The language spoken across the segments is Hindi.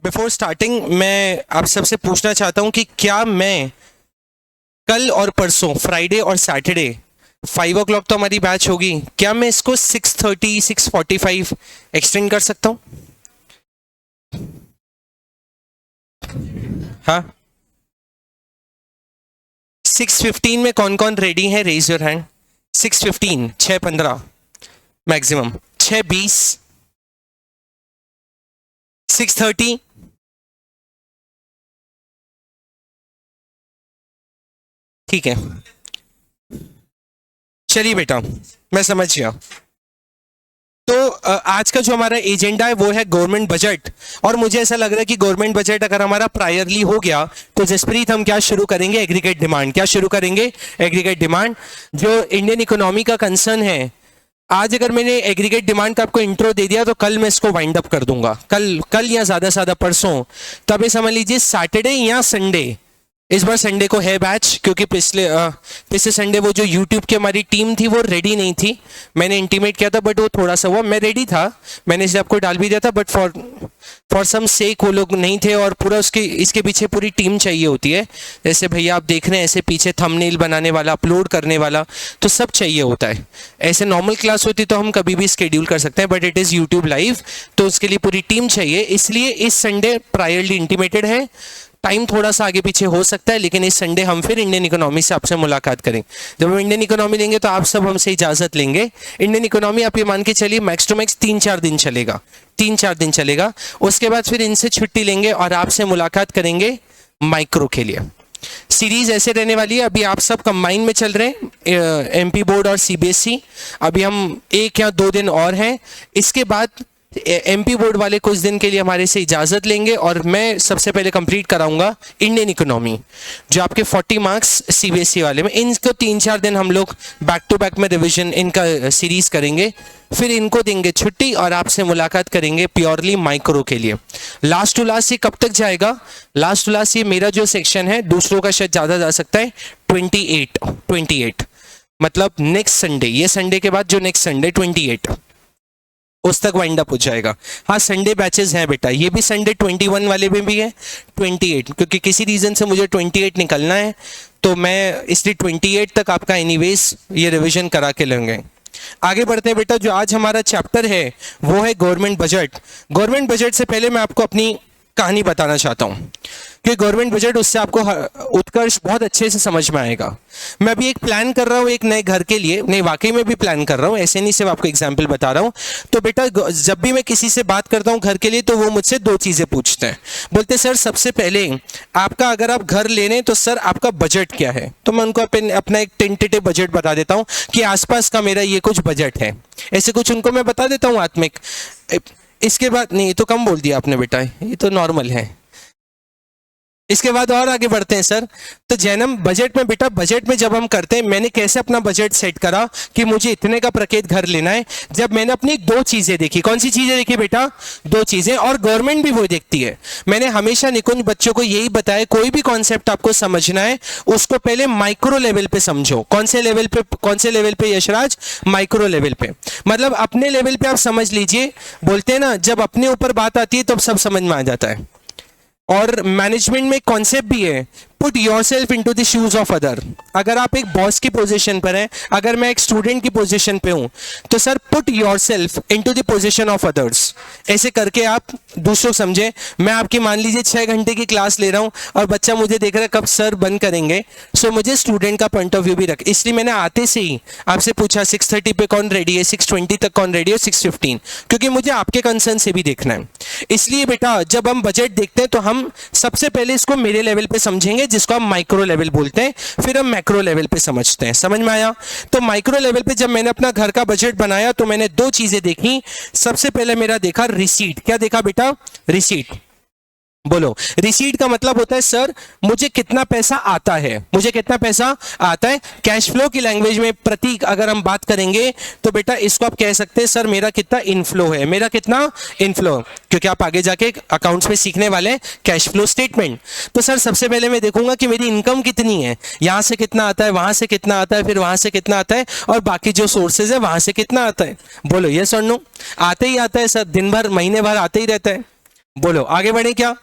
बिफोर स्टार्टिंग मैं आप सबसे पूछना चाहता हूँ कि क्या मैं कल और परसों फ्राइडे और सैटरडे 5 o'clock तो हमारी बैच होगी, क्या मैं इसको 6:30 6:45 एक्सटेंड कर सकता हूँ? हाँ, 6:15 में कौन कौन रेडी है? Raise your hand. 6:15, 6:15 मैक्सिमम, 6:20, 6:30। ठीक है, चलिए बेटा, मैं समझ गया। तो आज का जो हमारा एजेंडा है वो है गवर्नमेंट बजट। और मुझे ऐसा लग रहा है कि गवर्नमेंट बजट अगर हमारा प्रायरली हो गया तो जसप्रीत हम क्या शुरू करेंगे? Aggregate demand. क्या शुरू करेंगे? Aggregate demand. जो इंडियन इकोनॉमी का कंसर्न है, आज अगर मैंने एग्रीगेट डिमांड का आपको इंट्रो दे दिया तो कल मैं इसको वाइंड अप कर दूंगा। कल या ज्यादा से ज्यादा परसों। तब ये समझ लीजिए सैटरडे या संडे, इस बार संडे को है बैच, क्योंकि पिछले संडे वो जो यूट्यूब की हमारी टीम थी वो रेडी नहीं थी। मैंने इंटीमेट किया था बट वो थोड़ा सा हुआ, मैं रेडी था, मैंने इसे आपको डाल भी दिया था, बट फॉर सम सेक वो लोग नहीं थे। और पूरा उसके इसके पीछे पूरी टीम चाहिए होती है। जैसे भैया आप देख रहे हैं, ऐसे पीछे थंबनेल बनाने वाला, अपलोड करने वाला, तो सब चाहिए होता है। ऐसे नॉर्मल क्लास होती तो हम कभी भी स्केड्यूल कर सकते हैं, but it is YouTube live, तो उसके लिए पूरी टीम चाहिए। इसलिए इस संडे प्रायरली इंटीमेटेड है। टाइम थोड़ा सा आगे पीछे हो सकता है, लेकिन इस संडे हम फिर इंडियन इकोनॉमी से आपसे मुलाकात करेंगे। जब हम इंडियन इकोनॉमी लेंगे तो आप सब हमसे इजाजत लेंगे। इंडियन इकोनॉमी आप ये मान के चलिए मैक्स टू मैक्स 3-4 दिन चलेगा, 3-4 दिन चलेगा। उसके बाद फिर इनसे छुट्टी लेंगे और आपसे मुलाकात करेंगे माइक्रो के लिए। सीरीज ऐसे रहने वाली है। अभी आप सब कंबाइन में चल रहे हैं, एमपी बोर्ड और सीबीएसई। अभी हम 1 या 2 दिन और हैं। इसके बाद एमपी बोर्ड वाले कुछ दिन के लिए हमारे से इजाज़त लेंगे और मैं सबसे पहले कंप्लीट कराऊंगा इंडियन इकोनॉमी, जो आपके 40 मार्क्स सीबीएसई वाले में। इनको 3-4 दिन हम लोग बैक टू बैक में रिवीजन इनका सीरीज करेंगे, फिर इनको देंगे छुट्टी और आपसे मुलाकात करेंगे प्योरली माइक्रो के लिए। लास्ट टू लास्ट ये कब तक जाएगा? लास्ट टू लास्ट ये मेरा जो सेक्शन है, दूसरों का शायद ज़्यादा जा सकता है, 28 मतलब नेक्स्ट संडे, ये संडे के बाद जो नेक्स्ट संडे 28 उस तक वाइंड अप हो जाएगा। हाँ, संडे बैचेस हैं बेटा, ये भी संडे 21 वाले में भी है 28, क्योंकि किसी रीज़न से मुझे 28 निकलना है, तो मैं इसलिए 28 तक आपका एनीवेज ये रिवीजन करा के लेंगे। आगे बढ़ते हैं बेटा। जो आज हमारा चैप्टर है वो है गवर्नमेंट बजट। गवर्नमेंट बजट से पहले मैं आपको अपनी कहानी बताना चाहता हूँ कि गवर्नमेंट बजट, उससे आपको उत्कर्ष बहुत अच्छे से समझ में आएगा। मैं अभी एक प्लान कर रहा हूँ एक नए घर के लिए, नहीं वाकई में भी प्लान कर रहा हूँ, ऐसे नहीं सिर्फ आपको एग्जांपल बता रहा हूँ। तो बेटा जब भी मैं किसी से बात करता हूँ घर के लिए, तो वो मुझसे 2 चीज़ें पूछते हैं। बोलते सर सबसे पहले आपका, अगर आप घर ले रहे हैं तो सर आपका बजट क्या है? तो मैं उनको अपना एक टेंटेटिव बजट बता देता हूँ कि आसपास का मेरा ये कुछ बजट है, ऐसे कुछ उनको मैं बता देता हूँ आत्मिक। इसके बाद नहीं, ये तो कम बोल दिया आपने बेटा, ये तो नॉर्मल है। इसके बाद और आगे बढ़ते हैं सर। तो जैनम बजट में बेटा, बजट में जब हम करते हैं, मैंने कैसे अपना बजट सेट करा कि मुझे इतने का प्रकेत घर लेना है, जब मैंने अपनी 2 चीजें देखी। कौन सी चीजें देखी बेटा? 2 चीजें, और गवर्नमेंट भी वो देखती है। मैंने हमेशा निकुंज बच्चों को यही बताया, कोई भी कॉन्सेप्ट आपको समझना है उसको पहले माइक्रो लेवल पे समझो। कौन से लेवल पे यशराज? माइक्रो लेवल पे, मतलब अपने लेवल पे आप समझ लीजिए। बोलते हैं ना, जब अपने ऊपर बात आती है तब सब समझ में आ जाता है। और मैनेजमेंट में कॉन्सेप्ट भी है, put yourself into the shoes of other. अगर आप एक बॉस की पोजीशन पर हैं, अगर मैं एक स्टूडेंट की पोजीशन पे हूं, तो sir put yourself into the position of others. ऐसे करके आप दूसरों को समझें। मैं आपकी मान लीजिए 6 घंटे की क्लास ले रहा हूं और बच्चा मुझे देख रहा है कब सर बंद करेंगे, सो मुझे स्टूडेंट का पॉइंट ऑफ व्यू भी रख। इसलिए मैंने आते से ही आपसे पूछा 6:30 पे कौन रेडी है, 6:20 तक कौन रेडी है, 6:15, क्योंकि मुझे आपके कंसर्न से भी देखना है। इसलिए बेटा जब हम बजट देखते हैं तो हम सबसे पहले इसको मेरे लेवल पे समझेंगे, जिसको हम माइक्रो लेवल बोलते हैं, फिर हम मैक्रो लेवल पे समझते हैं। समझ में आया? तो माइक्रो लेवल पे जब मैंने अपना घर का बजट बनाया तो मैंने 2 चीजें देखी। सबसे पहले मेरा देखा रिसीट। क्या देखा बेटा? रिसीट। बोलो, रिसीट का मतलब होता है सर मुझे कितना पैसा आता है, मुझे कितना पैसा आता है। कैश फ्लो की लैंग्वेज में प्रतीक अगर हम बात करेंगे तो बेटा इसको आप कह सकते हैं सर मेरा कितना इनफ्लो है, मेरा कितना इनफ्लो, क्योंकि आप आगे जाके अकाउंट्स में सीखने वाले हैं कैश फ्लो स्टेटमेंट। तो सर सबसे पहले मैं देखूंगा कि मेरी इनकम कितनी है, यहां से कितना आता है, वहां से कितना आता है, फिर वहां से कितना आता है, और बाकी जो सोर्सेज है वहां से कितना आता है। बोलो यस और नो? आते ही आता है सर, दिन भर महीने भर आते ही रहता है। बोलो आगे बढ़े क्या?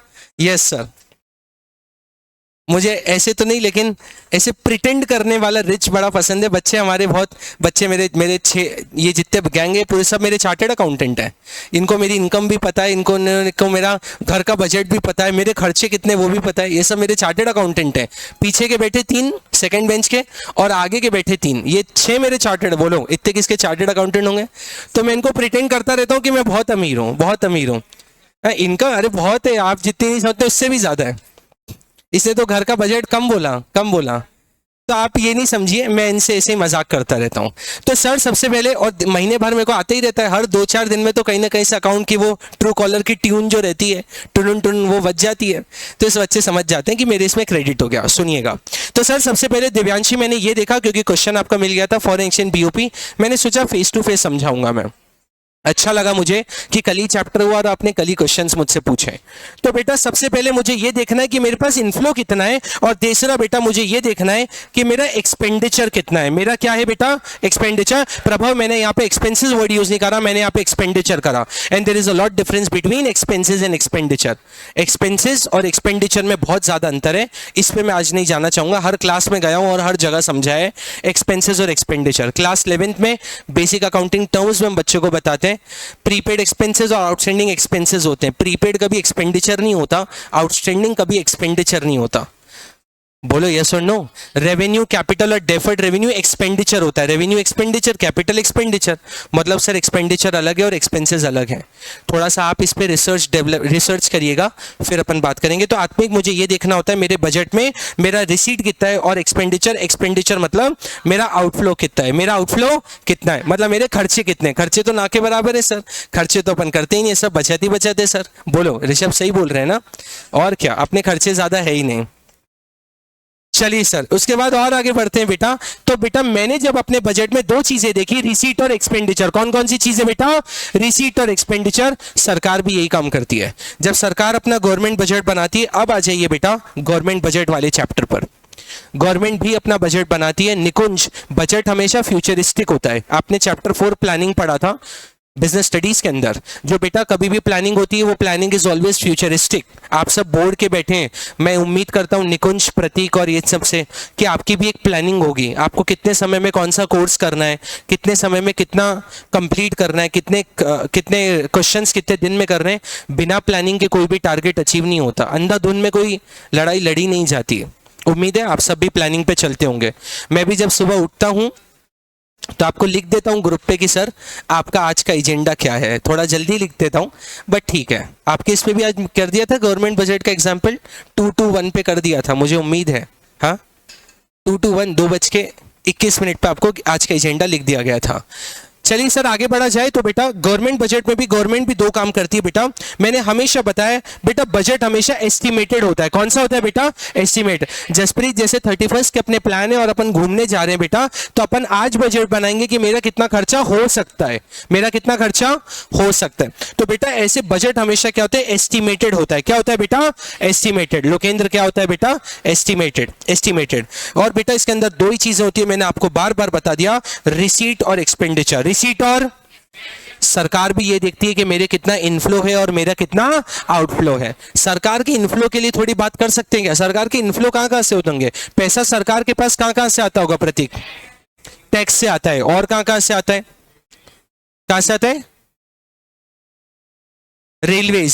Yes sir. मुझे ऐसे तो नहीं, लेकिन ऐसे प्रिटेंड करने वाला रिच बड़ा पसंद है। बच्चे हमारे बहुत, बच्चे मेरे मेरे ये जितने गैंग है पूरे सब मेरे चार्टेड अकाउंटेंट हैं। इनको मेरी इनकम भी पता है, इनको मेरा घर का बजट भी पता है, मेरे खर्चे कितने वो भी पता है। ये सब मेरे चार्टेड अकाउंटेंट हैं। पीछे के बैठे 3 सेकंड बेंच के, और आगे के बैठे 3, ये 6 मेरे चार्टेड। बोलो इतने किसके चार्टेड अकाउंटेंट होंगे? तो मैं इनको प्रिटेंड करता रहता हूँ कि मैं बहुत अमीर हूँ, बहुत अमीर हूँ। इनका अरे बहुत है, आप जितनी नहीं समझते उससे भी ज्यादा है। इसने तो घर का बजट कम बोला, कम बोला। तो आप ये नहीं समझिए, मैं इनसे ऐसे ही मजाक करता रहता हूँ। तो सर सबसे पहले, और महीने भर मेरे को आते ही रहता है, हर 2-4 दिन में तो कहीं ना कहीं से अकाउंट की वो ट्रू कॉलर की ट्यून जो रहती है, टुन टुन वो बज जाती है। तो इस बच्चे समझ जाते हैं कि मेरे इसमें क्रेडिट हो गया। सुनिएगा। तो सर सबसे पहले दिव्यांशी मैंने ये देखा, क्योंकि क्वेश्चन आपका मिल गया था फॉरेन एक्सचेंज बीओपी, मैंने सोचा फेस टू फेस समझाऊंगा मैं। अच्छा लगा मुझे कि कल ही चैप्टर हुआ और आपने कल ही क्वेश्चंस मुझसे पूछे। तो बेटा सबसे पहले मुझे ये देखना है कि मेरे पास इनफ्लो कितना है, और तीसरा बेटा मुझे ये देखना है कि मेरा एक्सपेंडिचर कितना है। मेरा क्या है बेटा? एक्सपेंडिचर। प्रभाव मैंने यहाँ पे एक्सपेंसेस वर्ड यूज नहीं करा, मैंने यहाँ पे एक्सपेंडिचर करा। And there is a lot difference between expenses and expenditure. Expenses और एक्सपेंडिचर में बहुत ज्यादा अंतर है। इस पे मैं आज नहीं जाना चाहूंगा, हर क्लास में गया हूं और हर जगह समझा है एक्सपेंसेस और एक्सपेंडिचर। क्लास 11th में बेसिक अकाउंटिंग टर्म्स में हम बच्चों को बताते हैं प्रीपेड एक्सपेंसेस और आउटस्टैंडिंग एक्सपेंसेस होते हैं। प्रीपेड कभी एक्सपेंडिचर नहीं होता, आउटस्टैंडिंग कभी एक्सपेंडिचर नहीं होता। बोलो यस और नो। रेवेन्यू, कैपिटल और डेफर्ड रेवेन्यू एक्सपेंडिचर होता है। Revenue expenditure, capital expenditure. मतलब सर एक्सपेंडिचर अलग है और एक्सपेंसेस अलग है। थोड़ा सा आप इस पे रिसर्च करिएगा, फिर अपन बात करेंगे। तो आत्मिक मुझे ये देखना होता है मेरे बजट में मेरा रिसीट कितना है, और एक्सपेंडिचर मतलब मेरा आउटफ्लो कितना है। मेरा आउटफ्लो कितना है मतलब मेरे खर्चे कितने। खर्चे तो ना के बराबर है सर, खर्चे तो अपन करते ही नहीं, सब बचत ही बचत है सर। बोलो ऋषभ सही बोल रहे हैं ना? और क्या, अपने खर्चे ज्यादा है ही नहीं। चलिए सर, उसके बाद और आगे बढ़ते हैं बेटा। तो बेटा मैंने जब अपने बजट में 2 चीजें देखी, रिसीट और एक्सपेंडिचर। कौन कौन सी चीजें बेटा? रिसीट और एक्सपेंडिचर। सरकार भी यही काम करती है। जब सरकार अपना गवर्नमेंट बजट बनाती है, अब आ जाइए बेटा गवर्नमेंट बजट वाले चैप्टर पर। गवर्नमेंट भी अपना बजट बनाती है। निकुंज, बजट हमेशा फ्यूचरिस्टिक होता है। आपने चैप्टर 4 प्लानिंग पढ़ा था बिजनेस स्टडीज के अंदर। जो बेटा कभी भी प्लानिंग होती है वो प्लानिंग इज ऑलवेज फ्यूचरिस्टिक। आप सब बोर्ड के बैठे हैं, मैं उम्मीद करता हूं निकुंज, प्रतीक और ये सब से कि आपकी भी एक प्लानिंग होगी। आपको कितने समय में कौन सा कोर्स करना है, कितने समय में कितना कंप्लीट करना है, कितने क्वेश्चंस कितने दिन में कर रहे हैं। बिना प्लानिंग के कोई भी टारगेट अचीव नहीं होता। अंधाधुंध में कोई लड़ाई लड़ी नहीं जाती। उम्मीद है आप सब भी प्लानिंग पे चलते होंगे। मैं भी जब सुबह उठता हूं तो आपको लिख देता हूं ग्रुप पे कि सर आपका आज का एजेंडा क्या है। थोड़ा जल्दी लिख देता हूं बट ठीक है। आपके इस पे भी आज कर दिया था गवर्नमेंट बजट का एग्जाम्पल, 2 to 1 पे कर दिया था, मुझे उम्मीद है। हाँ 2 to 1, 2:21 पे आपको आज का एजेंडा लिख दिया गया था। चलिए सर आगे बढ़ा जाए। तो बेटा गवर्नमेंट बजट में भी गवर्नमेंट भी 2 काम करती है बेटा। मैंने हमेशा बताया बेटा बजट हमेशा एस्टिमेटेड होता है। कौन सा होता है बेटा? एस्टिमेट। जसप्रीत जैसे 31st के अपने प्लान है और अपन घूमने जा रहे हैं बेटा, तो अपन आज बजट बनाएंगे कि मेरा कितना खर्चा हो सकता है, मेरा कितना खर्चा हो सकता है। तो बेटा ऐसे बजट हमेशा क्या होता है? एस्टिमेटेड होता है। क्या होता है बेटा? एस्टिमेटेड। लोकेंद्र क्या होता है बेटा? एस्टिमेटेड। एस्टिमेटेड। और बेटा इसके अंदर 2 ही चीजें होती है, मैंने आपको बार बार बता दिया, रिसीट और एक्सपेंडिचर। रिसीट और सरकार भी ये देखती है कि मेरे कितना इनफ्लो है और मेरा कितना आउटफ्लो है। सरकार के इनफ्लो के लिए थोड़ी बात कर सकते हैं क्या? सरकार के इनफ्लो कहां कहां से होंगे? पैसा सरकार के पास कहां कहां से आता होगा प्रतीक? टैक्स से आता है। और कहां कहां से आता है? कहां से आता है? रेलवे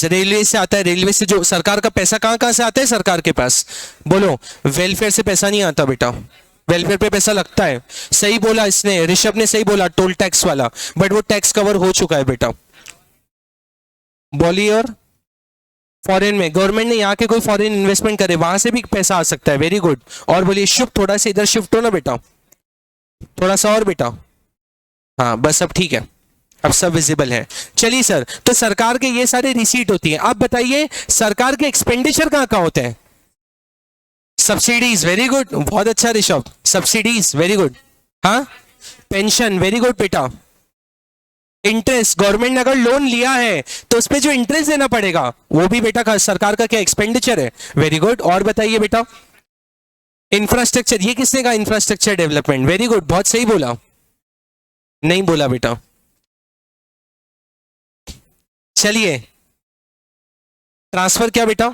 से आता है। रेलवे से जो सरकार का पैसा कहां कहां से आता है सरकार के पास? बोलो। वेलफेयर से पैसा नहीं आता बेटा, वेलफेयर पे पैसा लगता है। सही बोला इसने, ऋषभ ने सही बोला, टोल टैक्स वाला, बट वो टैक्स कवर हो चुका है बेटा। बोलिए। और फॉरेन में गवर्नमेंट ने यहाँ के कोई फॉरेन इन्वेस्टमेंट करे वहां से भी पैसा आ सकता है। Very good. और बोलिए शुभ, थोड़ा सा इधर शिफ्ट हो ना बेटा, थोड़ा सा और बेटा। हाँ बस अब ठीक है, अब सब विजिबल है। चलिए सर, तो सरकार के ये सारे रिसीट होती है। आप बताइए सरकार के एक्सपेंडिचर कहाँ कहाँ होते हैं? सब्सिडीज। वेरी गुड, बहुत अच्छा ऋषभ, सब्सिडीज। Very good. हाँ पेंशन। वेरी गुड बेटा। इंटरेस्ट, गवर्नमेंट ने अगर लोन लिया है तो उस पर जो इंटरेस्ट देना पड़ेगा वो भी बेटा सरकार का क्या एक्सपेंडिचर है। Very good. और बताइए बेटा इंफ्रास्ट्रक्चर, ये किसने कहा? Infrastructure development. वेरी गुड, बहुत सही बोला। नहीं बोला बेटा। चलिए ट्रांसफर क्या बेटा?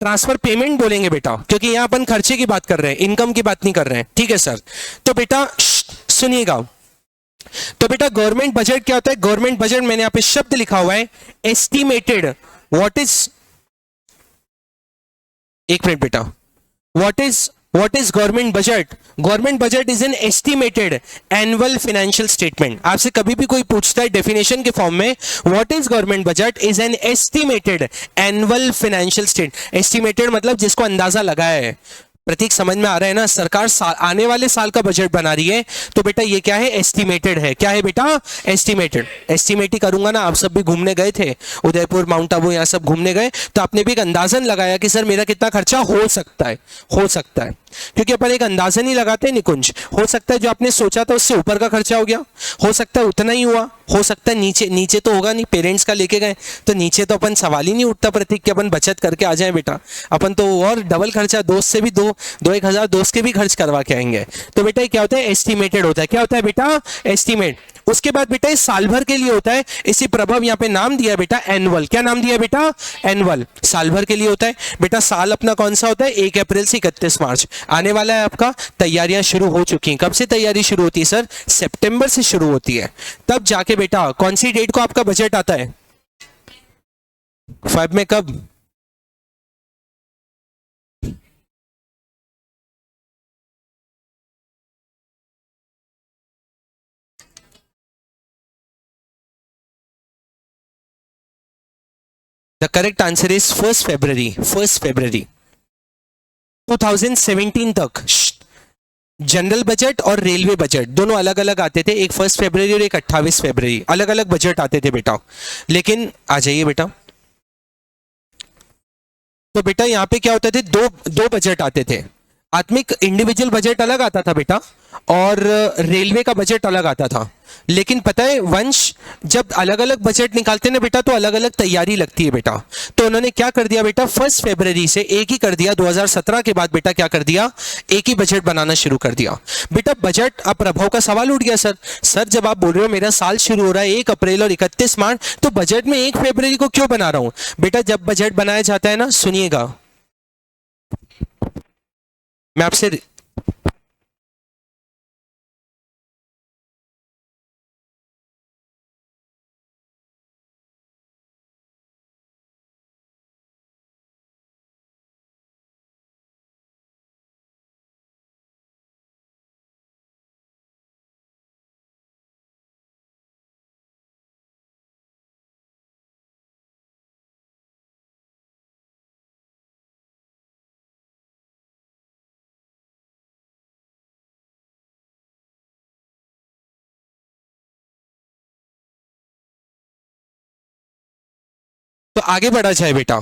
ट्रांसफर पेमेंट बोलेंगे बेटा, क्योंकि यहां अपन खर्चे की बात कर रहे हैं, इनकम की बात नहीं कर रहे हैं। ठीक है सर। तो बेटा सुनिएगा, तो बेटा गवर्नमेंट बजट क्या होता है? गवर्नमेंट बजट, मैंने यहां पे शब्द लिखा हुआ है एस्टिमेटेड। व्हाट इज, एक मिनट बेटा, what is government budget? Government budget is an estimated annual financial statement. आपसे कभी भी कोई पूछता है डेफिनेशन के फॉर्म में, what is government budget is an estimated annual financial statement. estimated मतलब जिसको अंदाजा लगाया है। प्रतीक समझ में आ रहा है ना? सरकार आने वाले साल का बजट बना रही है, तो बेटा ये क्या है? एस्टिमेटेड है। क्या है बेटा? एस्टिमेटेड। एस्टिमेट ही करूंगा ना। आप सब भी घूमने गए थे उदयपुर, माउंट आबू, यहाँ सब घूमने गए, तो आपने भी एक अंदाजन लगाया कि सर मेरा कितना खर्चा हो सकता है। हो सकता है, क्योंकि अपन एक अंदाजन ही लगाते हैं निकुंज। हो सकता है जो आपने सोचा था उससे ऊपर का खर्चा हो गया, हो सकता है उतना ही हुआ, हो सकता है नीचे, नीचे तो होगा नहीं, पेरेंट्स का लेके गए तो नीचे तो अपन सवाल ही नहीं उठता प्रतीक कि अपन बचत करके आ जाए बेटा। अपन तो और डबल खर्चा, दोस्त से भी दो 1,000 दोस्त के भी खर्च करवा के आएंगे। तो बेटा ये क्या होता है? एस्टिमेटेड होता है। क्या होता है बेटा? एस्टिमेट। उसके बाद बेटा इस साल भर के लिए होता है। इसी प्रभाव यहाँ पे नाम दिया बेटा एनुअल। क्या नाम दिया बेटा? एनुअल। साल भर के लिए होता है बेटा। साल अपना कौन सा होता है? 1 अप्रैल से 31 मार्च आने वाला है आपका। तैयारियां शुरू हो चुकी हैं। कब से तैयारी शुरू होती है सर? सितंबर से शुरू होती है। तब जाके बेटा कौन सी डेट को आपका बजट आता है? 5 में। कब? द करेक्ट आंसर इज 1 फरवरी। 1 फरवरी 2017 तक जनरल बजट और रेलवे बजट दोनों अलग अलग आते थे। एक 1 फरवरी और एक 28 फरवरी, अलग अलग बजट आते थे बेटा। लेकिन आ जाइए बेटा, तो बेटा यहाँ पे क्या होते थे? दो बजट आते थे। आत्मिक इंडिविजुअल बजट अलग आता था बेटा, और रेलवे का बजट अलग आता था। लेकिन पता है वंश, जब अलग अलग बजट निकालते ना बेटा तो अलग अलग तैयारी लगती है बेटा। तो उन्होंने क्या कर दिया बेटा? 1 फरवरी से एक ही कर दिया। 2017 के बाद बेटा क्या कर दिया? एक ही बजट बनाना शुरू कर दिया बेटा। बजट, अब प्रभाव का सवाल उठ गया सर जब आप बोल रहे हो मेरा साल शुरू हो रहा है 1 अप्रैल और 31 मार्च, तो बजट में 1 फरवरी को क्यों बना रहा हूं बेटा? जब बजट बनाया जाता है ना, सुनिएगा मैं आपसे, तो आगे बढ़ा जाए बेटा।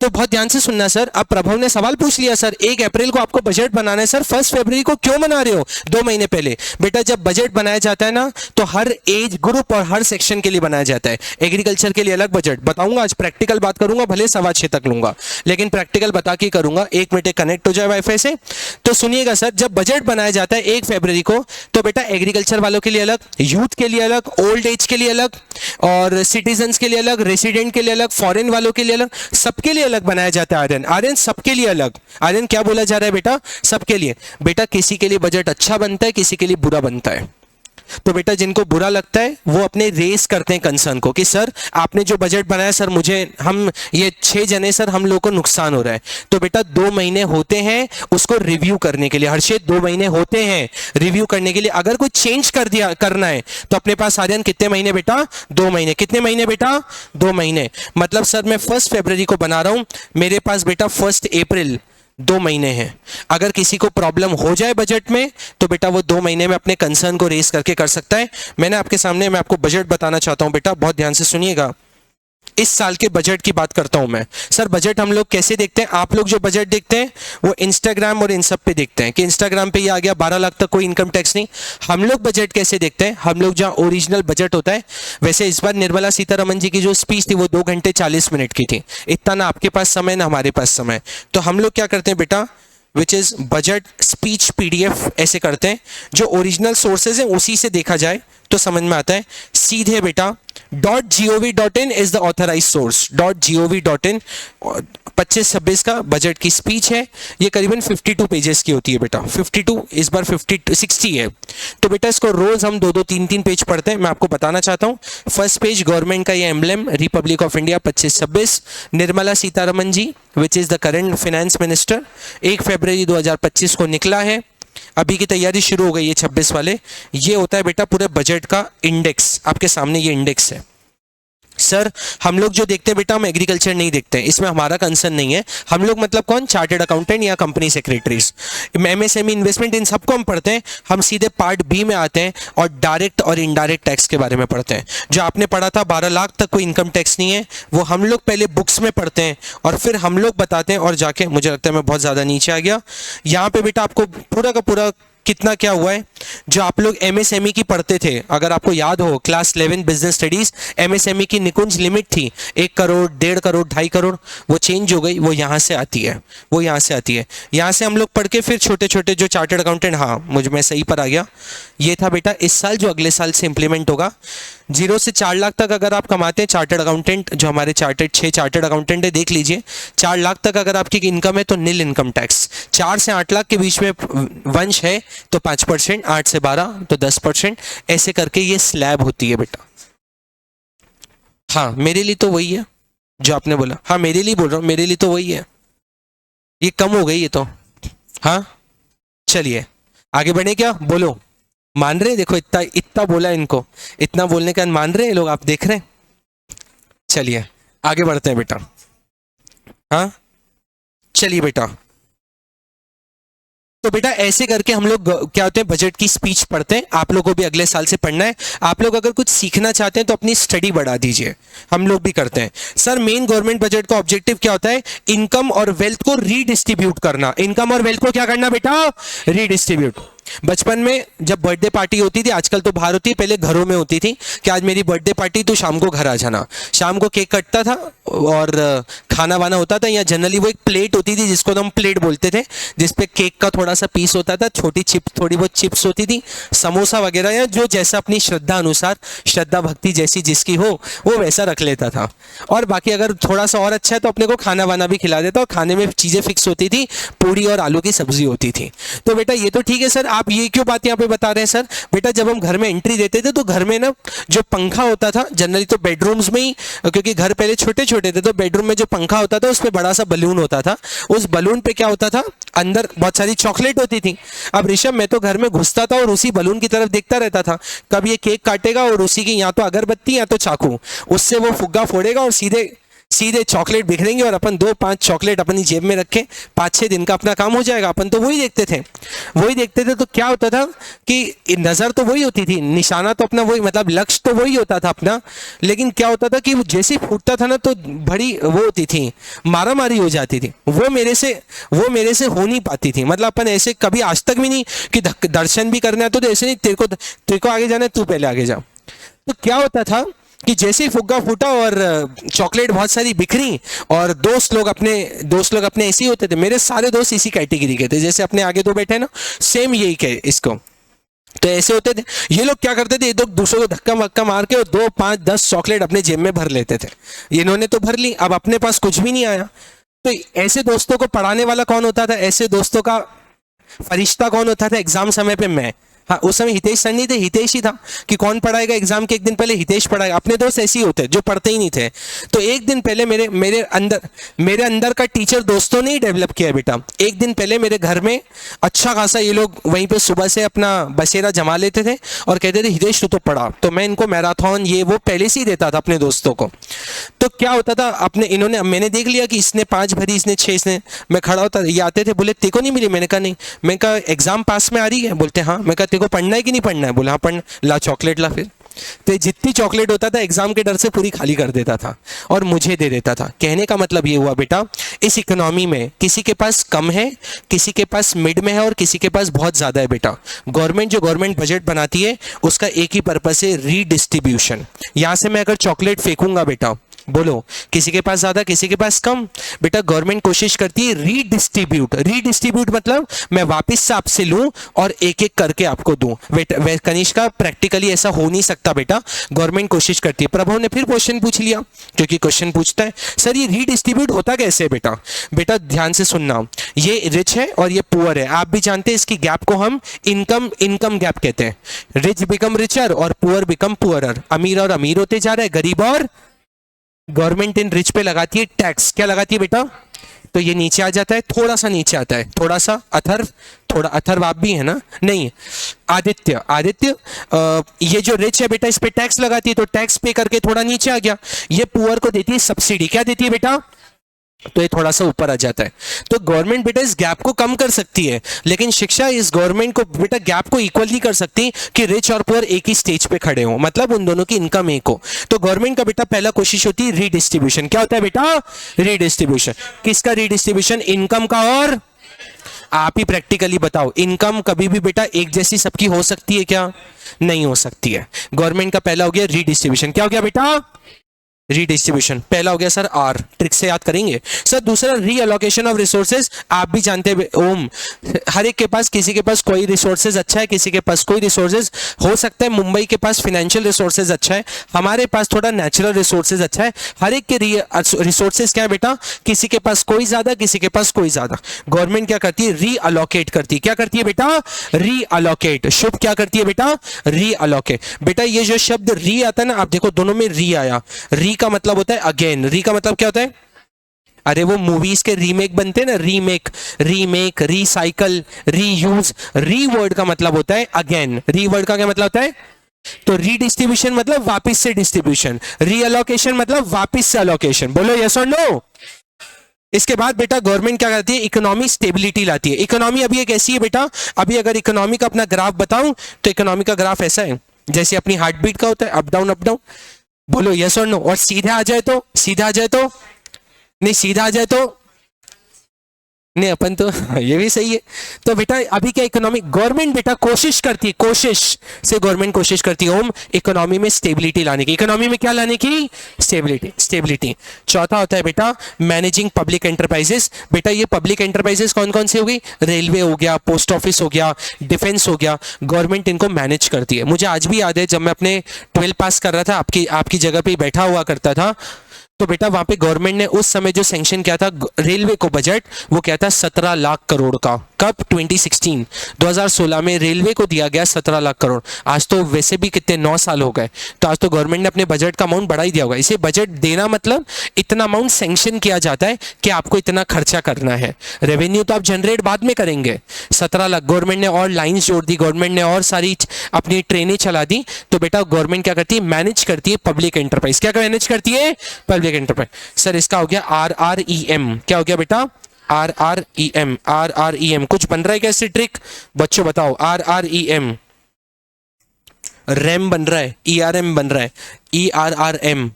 तो बहुत ध्यान से सुनना सर। अब प्रभव ने सवाल पूछ लिया सर 1 अप्रैल को आपको बजट बनाना है सर, 1 फरवरी को क्यों बना रहे हो? 2 महीने पहले। बेटा जब बजट बनाया जाता है ना, तो हर एज ग्रुप और हर सेक्शन के लिए बनाया जाता है। एग्रीकल्चर के लिए अलग बजट बताऊंगा, आज प्रैक्टिकल बात करूंगा, भले 6:15 तक लूंगा लेकिन प्रैक्टिकल बता के करूंगा। 1 मिनट कनेक्ट हो जाए वाईफाई से। तो सुनिएगा सर, जब बजट बनाया जाता है 1 फरवरी को, तो बेटा एग्रीकल्चर वालों के लिए अलग, यूथ के लिए अलग, ओल्ड एज के लिए अलग, और सिटीजन के लिए अलग, रेसिडेंट के लिए अलग, फॉरेन वालों के लिए अलग, सबके लिए अलग बनाया जाता है। आर्यन सबके लिए अलग। आर्यन क्या बोला जा रहा है बेटा? सबके लिए। बेटा किसी के लिए बजट अच्छा बनता है, किसी के लिए बुरा बनता है। तो बेटा जिनको बुरा लगता है वो अपने रेस करते हैं कंसर्न को कि सर आपने जो बजट बनाया सर, हम ये 6 जने सर, हम लोगों को नुकसान हो रहा है। तो बेटा 2 महीने होते हैं उसको रिव्यू करने के लिए। हर्षित 2 महीने होते हैं रिव्यू करने के लिए। अगर कुछ चेंज करना है तो अपने पास आर्यन कितने महीने बेटा? 2 महीने। कितने महीने बेटा? 2 महीने। मतलब सर मैं 1 फरवरी को बना रहा हूं, मेरे पास बेटा 1 अप्रैल 2 महीने हैं। अगर किसी को प्रॉब्लम हो जाए बजट में तो बेटा वो 2 महीने में अपने कंसर्न को रेस करके कर सकता है। मैंने आपके सामने, मैं आपको बजट बताना चाहता हूं बेटा, बहुत ध्यान से सुनिएगा। इस साल के बजट की बात करता हूं मैं। सर बजट हम लोग कैसे देखते हैं? आप लोग जो बजट देखते हैं वो इंस्टाग्राम और इन सब पे देखते हैं कि इंस्टाग्राम पे ये आ गया 12 लाख तक कोई इनकम टैक्स नहीं। हम लोग बजट कैसे देखते हैं? हम लोग जहां ओरिजिनल बजट होता है, वैसे इस बार निर्मला सीतारमण जी की जो स्पीच थी वो 2 घंटे 40 मिनट की थी। इतना ना आपके पास समय ना हमारे पास समय। तो हम लोग क्या करते हैं बेटा, which is budget speech PDF ऐसे करते हैं, जो ओरिजिनल सोर्सेज हैं उसी से देखा जाए तो समझ में आता है। सीधे बेटा .gov.in is the authorise source. .gov.in 25-26 का बजट की स्पीच है, ये करीबन 52 पेजेस की होती है बेटा, 52, इस बार 60 है। तो बेटा इसको रोज हम 2-2, 3-3 पेज पढ़ते हैं। मैं आपको बताना चाहता हूँ, फर्स्ट पेज गवर्नमेंट का ये emblem republic of India 25-26, Nirmala Sitharaman ji which is the current finance minister, 1 फरवरी 2025 को निकला है। अभी की तैयारी शुरू हो गई है 26 वाले। ये होता है बेटा पूरे बजट का इंडेक्स, आपके सामने ये इंडेक्स है। सर हम लोग जो देखते हैं बेटा, हम एग्रीकल्चर नहीं देखते हैं, इसमें हमारा कंसर्न नहीं है। हम लोग मतलब कौन, चार्टर्ड अकाउंटेंट या कंपनी सेक्रेटरीज, एमएसएमई, इन्वेस्टमेंट, इन सबको हम पढ़ते हैं। हम सीधे पार्ट बी में आते हैं और डायरेक्ट और इनडायरेक्ट टैक्स के बारे में पढ़ते हैं। जो आपने पढ़ा था 12 लाख तक कोई इनकम टैक्स नहीं है, वो हम लोग पहले बुक्स में पढ़ते हैं और फिर हम लोग बताते हैं। और जाके मुझे लगता है मैं बहुत ज़्यादा नीचे आ गया। यहाँ पे बेटा आपको पूरा का पूरा कितना क्या हुआ है, जो आप लोग एमएसएमई की पढ़ते थे, अगर आपको याद हो क्लास 11 बिजनेस स्टडीज, एमएसएमई की निकुंज लिमिट थी 1 करोड़, 1.5 करोड़, 2.5 करोड़, वो चेंज हो गई, वो यहाँ से आती है, वो यहाँ से आती है। यहाँ से हम लोग पढ़ के फिर छोटे छोटे जो चार्टर्ड अकाउंटेंट, हाँ मुझे मैं सही पर आ गया, ये था बेटा इस साल जो अगले साल से इंप्लीमेंट होगा। 0 से 4 लाख तक अगर आप कमाते हैं चार्टर्ड अकाउंटेंट, जो हमारे 6 चार्टर्ड अकाउंटेंट है, देख लीजिए 4 लाख तक अगर आपकी इनकम है तो नील इनकम टैक्स। 4 से 8 लाख के बीच में वंश है तो 5%, 8 से 12 तो 10%, ऐसे करके ये स्लैब होती है बेटा। हाँ मेरे लिए तो वही है जो आपने बोला, हाँ मेरे लिए बोल रहा हूँ, मेरे लिए तो वही है, ये कम हो गई ये तो। हाँ चलिए आगे बढ़े, क्या बोलो, मान रहे? देखो इतना इतना बोला इनको, इतना बोलने का मान रहे हैं लोग, आप देख रहे हैं। चलिए आगे बढ़ते हैं बेटा। हाँ चलिए बेटा, तो बेटा ऐसे करके हम लोग क्या होते हैं, बजट की स्पीच पढ़ते हैं। आप लोगों को भी अगले साल से पढ़ना है। आप लोग अगर कुछ सीखना चाहते हैं तो अपनी स्टडी बढ़ा दीजिए, हम लोग भी करते हैं। सर मेन गवर्नमेंट बजट का ऑब्जेक्टिव क्या होता है, इनकम और वेल्थ को रीडिस्ट्रीब्यूट करना। इनकम और वेल्थ को क्या करना बेटा, रीडिस्ट्रीब्यूट। बचपन में जब बर्थडे पार्टी होती थी, आजकल तो बाहर होती है, पहले घरों में होती थी कि आज मेरी बर्थडे पार्टी तो शाम को घर आ जाना। शाम को केक कटता था और खाना वाना होता था, या जनरली वो एक प्लेट होती थी जिसको हम प्लेट बोलते थे, जिसपे केक का थोड़ा सा पीस होता था, छोटी थोड़ी बहुत चिप्स होती थी, समोसा वगैरह, या जो जैसा अपनी श्रद्धा अनुसार, श्रद्धा भक्ति जैसी जिसकी हो वो वैसा रख लेता था। और बाकी अगर थोड़ा सा और अच्छा है तो अपने को खाना वाना भी खिला देता, और खाने में चीज़ें फिक्स होती थी, पूड़ी और आलू की सब्जी होती थी। तो बेटा ये तो ठीक है सर, आप ये क्यों बात यहाँ पे बता रहे हैं सर? बेटा जब हम घर में एंट्री देते थे तो घर में ना जो पंखा होता था, जनरली तो बेडरूम्स में ही, क्योंकि घर पहले छोटे छोटे थे, तो बेडरूम में जो पंखा होता था उस पर बड़ा सा बलून होता था। उस बलून पे क्या होता था, अंदर बहुत सारी चॉकलेट होती थी। अब ऋषभ मैं तो घर में घुसता था और उसी बलून की तरफ देखता रहता था, कब ये केक काटेगा और उसी की या तो अगरबत्ती या तो चाकू, उससे वो फुग्गा फोड़ेगा और सीधे सीधे चॉकलेट बिखरेंगे और अपन 2-5 चॉकलेट अपनी जेब में रखें, 5-6 दिन का अपना काम हो जाएगा। अपन तो वही देखते थे। तो क्या होता था कि नज़र तो वही होती थी, निशाना तो अपना वही, मतलब लक्ष्य तो वही होता था अपना, लेकिन क्या होता था कि वो जैसे फूटता था ना तो बड़ी वो होती थी, मारा मारी हो जाती थी। वो मेरे से हो नहीं पाती थी। मतलब अपन ऐसे कभी आज तक भी नहीं कि दर्शन भी करना है तो ऐसे नहीं, तेरे को आगे जाना है, तू पहले आगे जा। तो क्या होता था कि जैसे ही फुग्गा फूटा और चॉकलेट बहुत सारी बिखरी, और दोस्त लोग अपने ऐसे ही होते थे। मेरे सारे दोस्त इसी कैटेगरी के थे, जैसे अपने आगे दो बैठे ना, सेम यही के इसको, तो ऐसे होते थे। ये लोग क्या करते थे, ये लोग दूसरों को धक्का वक्का मार के और 2, 5, 10 चॉकलेट अपने जेब में भर लेते थे। इन्होंने तो भर ली, अब अपने पास कुछ भी नहीं आया। तो ऐसे दोस्तों को पढ़ाने वाला कौन होता था, ऐसे दोस्तों का फरिश्ता कौन होता था एग्जाम समय पे? मैं। हाँ उस समय हितेश सर नहीं थे, हितेश ही था कि कौन पढ़ाएगा एग्जाम के एक दिन पहले, हितेश पढ़ाएगा। अपने दोस्त ऐसे ही होते जो पढ़ते ही नहीं थे। तो एक दिन पहले मेरे अंदर का टीचर दोस्तों ने ही डेवलप किया बेटा। एक दिन पहले मेरे घर में अच्छा खासा ये लोग वहीं पे सुबह से अपना बसेरा जमा लेते थे और कहते थे हितेश तू तो पढ़ा। तो मैं इनको मैराथन ये वो पहले से ही देता था अपने दोस्तों को। तो क्या होता था, मैंने देख लिया कि इसने 5 भरी, इसने 6, इसने, मैं खड़ा होता, ये आते थे, बोले तेको नहीं मिली? मैंने कहा नहीं। मैं कहा एग्जाम पास में आ रही है? बोलते हाँ। मैं कहा तेको पढ़ना है कि नहीं पढ़ना है? बोला हाँ पढ़ना। ला चॉकलेट ला। फिर तो जितनी चॉकलेट होता था एग्जाम के डर से पूरी खाली कर देता था और मुझे दे देता था। कहने का मतलब ये हुआ बेटा, इस इकोनॉमी में किसी के पास कम है, किसी के पास मिड में है और किसी के पास बहुत ज़्यादा है बेटा। गवर्नमेंट बजट बनाती है उसका एक ही पर्पस है, रीडिस्ट्रीब्यूशन। यहाँ से मैं अगर चॉकलेट फेंकूंगा बेटा, बोलो, किसी के पास ज्यादा किसी के पास कम। बेटा गवर्नमेंट कोशिश करती है रीडिस्ट्रीब्यूट। रीडिस्ट्रीब्यूट मतलब मैं वापस से आपसे लूं और एक एक करके आपको दूं। बेटा कनिष्का प्रैक्टिकली ऐसा हो नहीं सकता बेटा, गवर्नमेंट कोशिश करती है। प्रभु ने फिर क्वेश्चन पूछ लिया, क्योंकि क्वेश्चन पूछता है सर ये रीडिस्ट्रीब्यूट होता कैसे है बेटा। बेटा ध्यान से सुनना, ये रिच है और ये पुअर है। आप भी जानते हैं इसकी गैप को हम इनकम गैप कहते हैं। रिच बिकम रिचर और पुअर बिकम पुअरर। अमीर और अमीर होते जा रहा है, गरीब और गवर्नमेंट इन रिच पे लगाती है टैक्स। क्या लगाती है बेटा, तो ये नीचे आ जाता है, थोड़ा सा नीचे आता है, थोड़ा सा अथर्व, थोड़ा अथर्व आप भी है ना, नहीं आदित्य ये जो रिच है बेटा इस पे टैक्स लगाती है, तो टैक्स पे करके थोड़ा नीचे आ गया। ये पुअर को देती है सब्सिडी। क्या देती है बेटा, तो ये थोड़ा सा ऊपर आ जाता है। तो गवर्नमेंट बेटा इस गैप को कम कर सकती है, लेकिन शिक्षा इस गवर्नमेंट को बेटा गैप को इक्वल नहीं कर सकती कि रिच और पुअर एक ही स्टेज पे खड़े हो, मतलब उन दोनों की इनकम एक हो। तो गवर्नमेंट का बेटा पहला कोशिश होती है रीडिस्ट्रीब्यूशन। क्या होता है बेटा, रीडिस्ट्रीब्यूशन। किसका रीडिस्ट्रीब्यूशन, इनकम का। और आप ही प्रैक्टिकली बताओ, इनकम कभी भी बेटा एक जैसी सबकी हो सकती है क्या, नहीं हो सकती है। गवर्नमेंट का पहला हो गया रीडिस्ट्रीब्यूशन। क्या हो गया बेटा, रीडिस्ट्रीब्यूशन। पहला हो गया सर आर, ट्रिक से याद करेंगे सर। दूसरा रीअलोकेशन ऑफ रिसोर्सेज। आप भी जानते हैं ओम, हर एक के पास, किसी के पास कोई रिसोर्सेज अच्छा है, किसी के पास कोई रिसोर्सेज हो सकता है। मुंबई के पास फाइनेंशियल रिसोर्सेज अच्छा है, हमारे पास थोड़ा नेचुरल रिसोर्सेज अच्छा है। हर एक के रिसोर्सेज क्या है बेटा, किसी के पास कोई ज्यादा किसी के पास कोई ज्यादा। गवर्नमेंट क्या करती है, रीअलोकेट करती है। क्या करती है बेटा, रीअलोकेट। शुभ क्या करती है बेटा, रीअलोकेट। बेटा ये जो शब्द री आता है ना, आप देखो दोनों में री आया। री का मतलब होता है अगेन। री का मतलब क्या होता है, अरे वो मूवीज के रीमेक बनते हैं ना, रीमेक रीसाइकल रीयूज। री वर्ड का मतलब होता है अगेन। री वर्ड का क्या मतलब होता है, तो रीडिस्ट्रीब्यूशन मतलब वापस से डिस्ट्रीब्यूशन, रीअलोकेशन मतलब वापस से अलोकेशन। बोलो यस और नो। इसके बाद बेटा गवर्नमेंट क्या करती है, इकोनॉमी स्टेबिलिटी लाती है। इकोनॉमी अभी एक ऐसी है बेटा, अभी अगर इकोनॉमी का अपना ग्राफ बताऊं तो इकोनॉमी का ग्राफ ऐसा है जैसे अपनी हार्ट बीट का होता है, अप डाउन अप डाउन। बोलो यस और नो। और सीधे आ जाए तो, सीधा आ जाए तो नहीं, सीधा आ जाए तो नहीं, अपन तो ये भी सही है। तो बेटा अभी क्या इकोनॉमिक गवर्नमेंट बेटा कोशिश करती है, कोशिश से गवर्नमेंट कोशिश करती है ओम इकोनॉमी में स्टेबिलिटी लाने की। इकोनॉमी में क्या लाने की, स्टेबिलिटी। चौथा होता है बेटा मैनेजिंग पब्लिक एंटरप्राइजेस। बेटा ये पब्लिक एंटरप्राइजेस कौन कौन सी हो गई, रेलवे हो गया, पोस्ट ऑफिस हो गया, डिफेंस हो गया। गवर्नमेंट इनको मैनेज करती है। मुझे आज भी याद है जब मैं अपने 12 पास कर रहा था, आपकी जगह पे बैठा हुआ करता था, तो बेटा वहां पे गवर्नमेंट ने उस समय जो सैंक्शन किया था रेलवे को बजट, वो क्या था 17 लाख करोड़ का। कब, 2016 में रेलवे को दिया गया 17 लाख करोड़। आज तो वैसे भी कितने 9 साल हो गए, तो आज तो गवर्नमेंट ने अपने बजट का अमाउंट बढ़ा ही दिया होगा। इसे बजट देना मतलब इतना अमाउंट सैंक्शन किया जाता है कि आपको इतना खर्चा करना है। रेवेन्यू तो आप जनरेट बाद में करेंगे। 17 लाख गवर्नमेंट ने और लाइन्स जोड़ दी, गवर्नमेंट ने और सारी अपनी ट्रेनें चला दी। तो बेटा गवर्नमेंट क्या करती है, मैनेज करती है पब्लिक एंटरप्राइज। क्या मैनेज करती है, पब्लिक एंटरप्राइज। सर इसका हो गया RREM। क्या हो गया बेटा, RREM। कुछ बन रहा है क्या इससे ट्रिक, बच्चों बताओ। RREM, रैम बन रहा है, ERM बन रहा है, ERRM,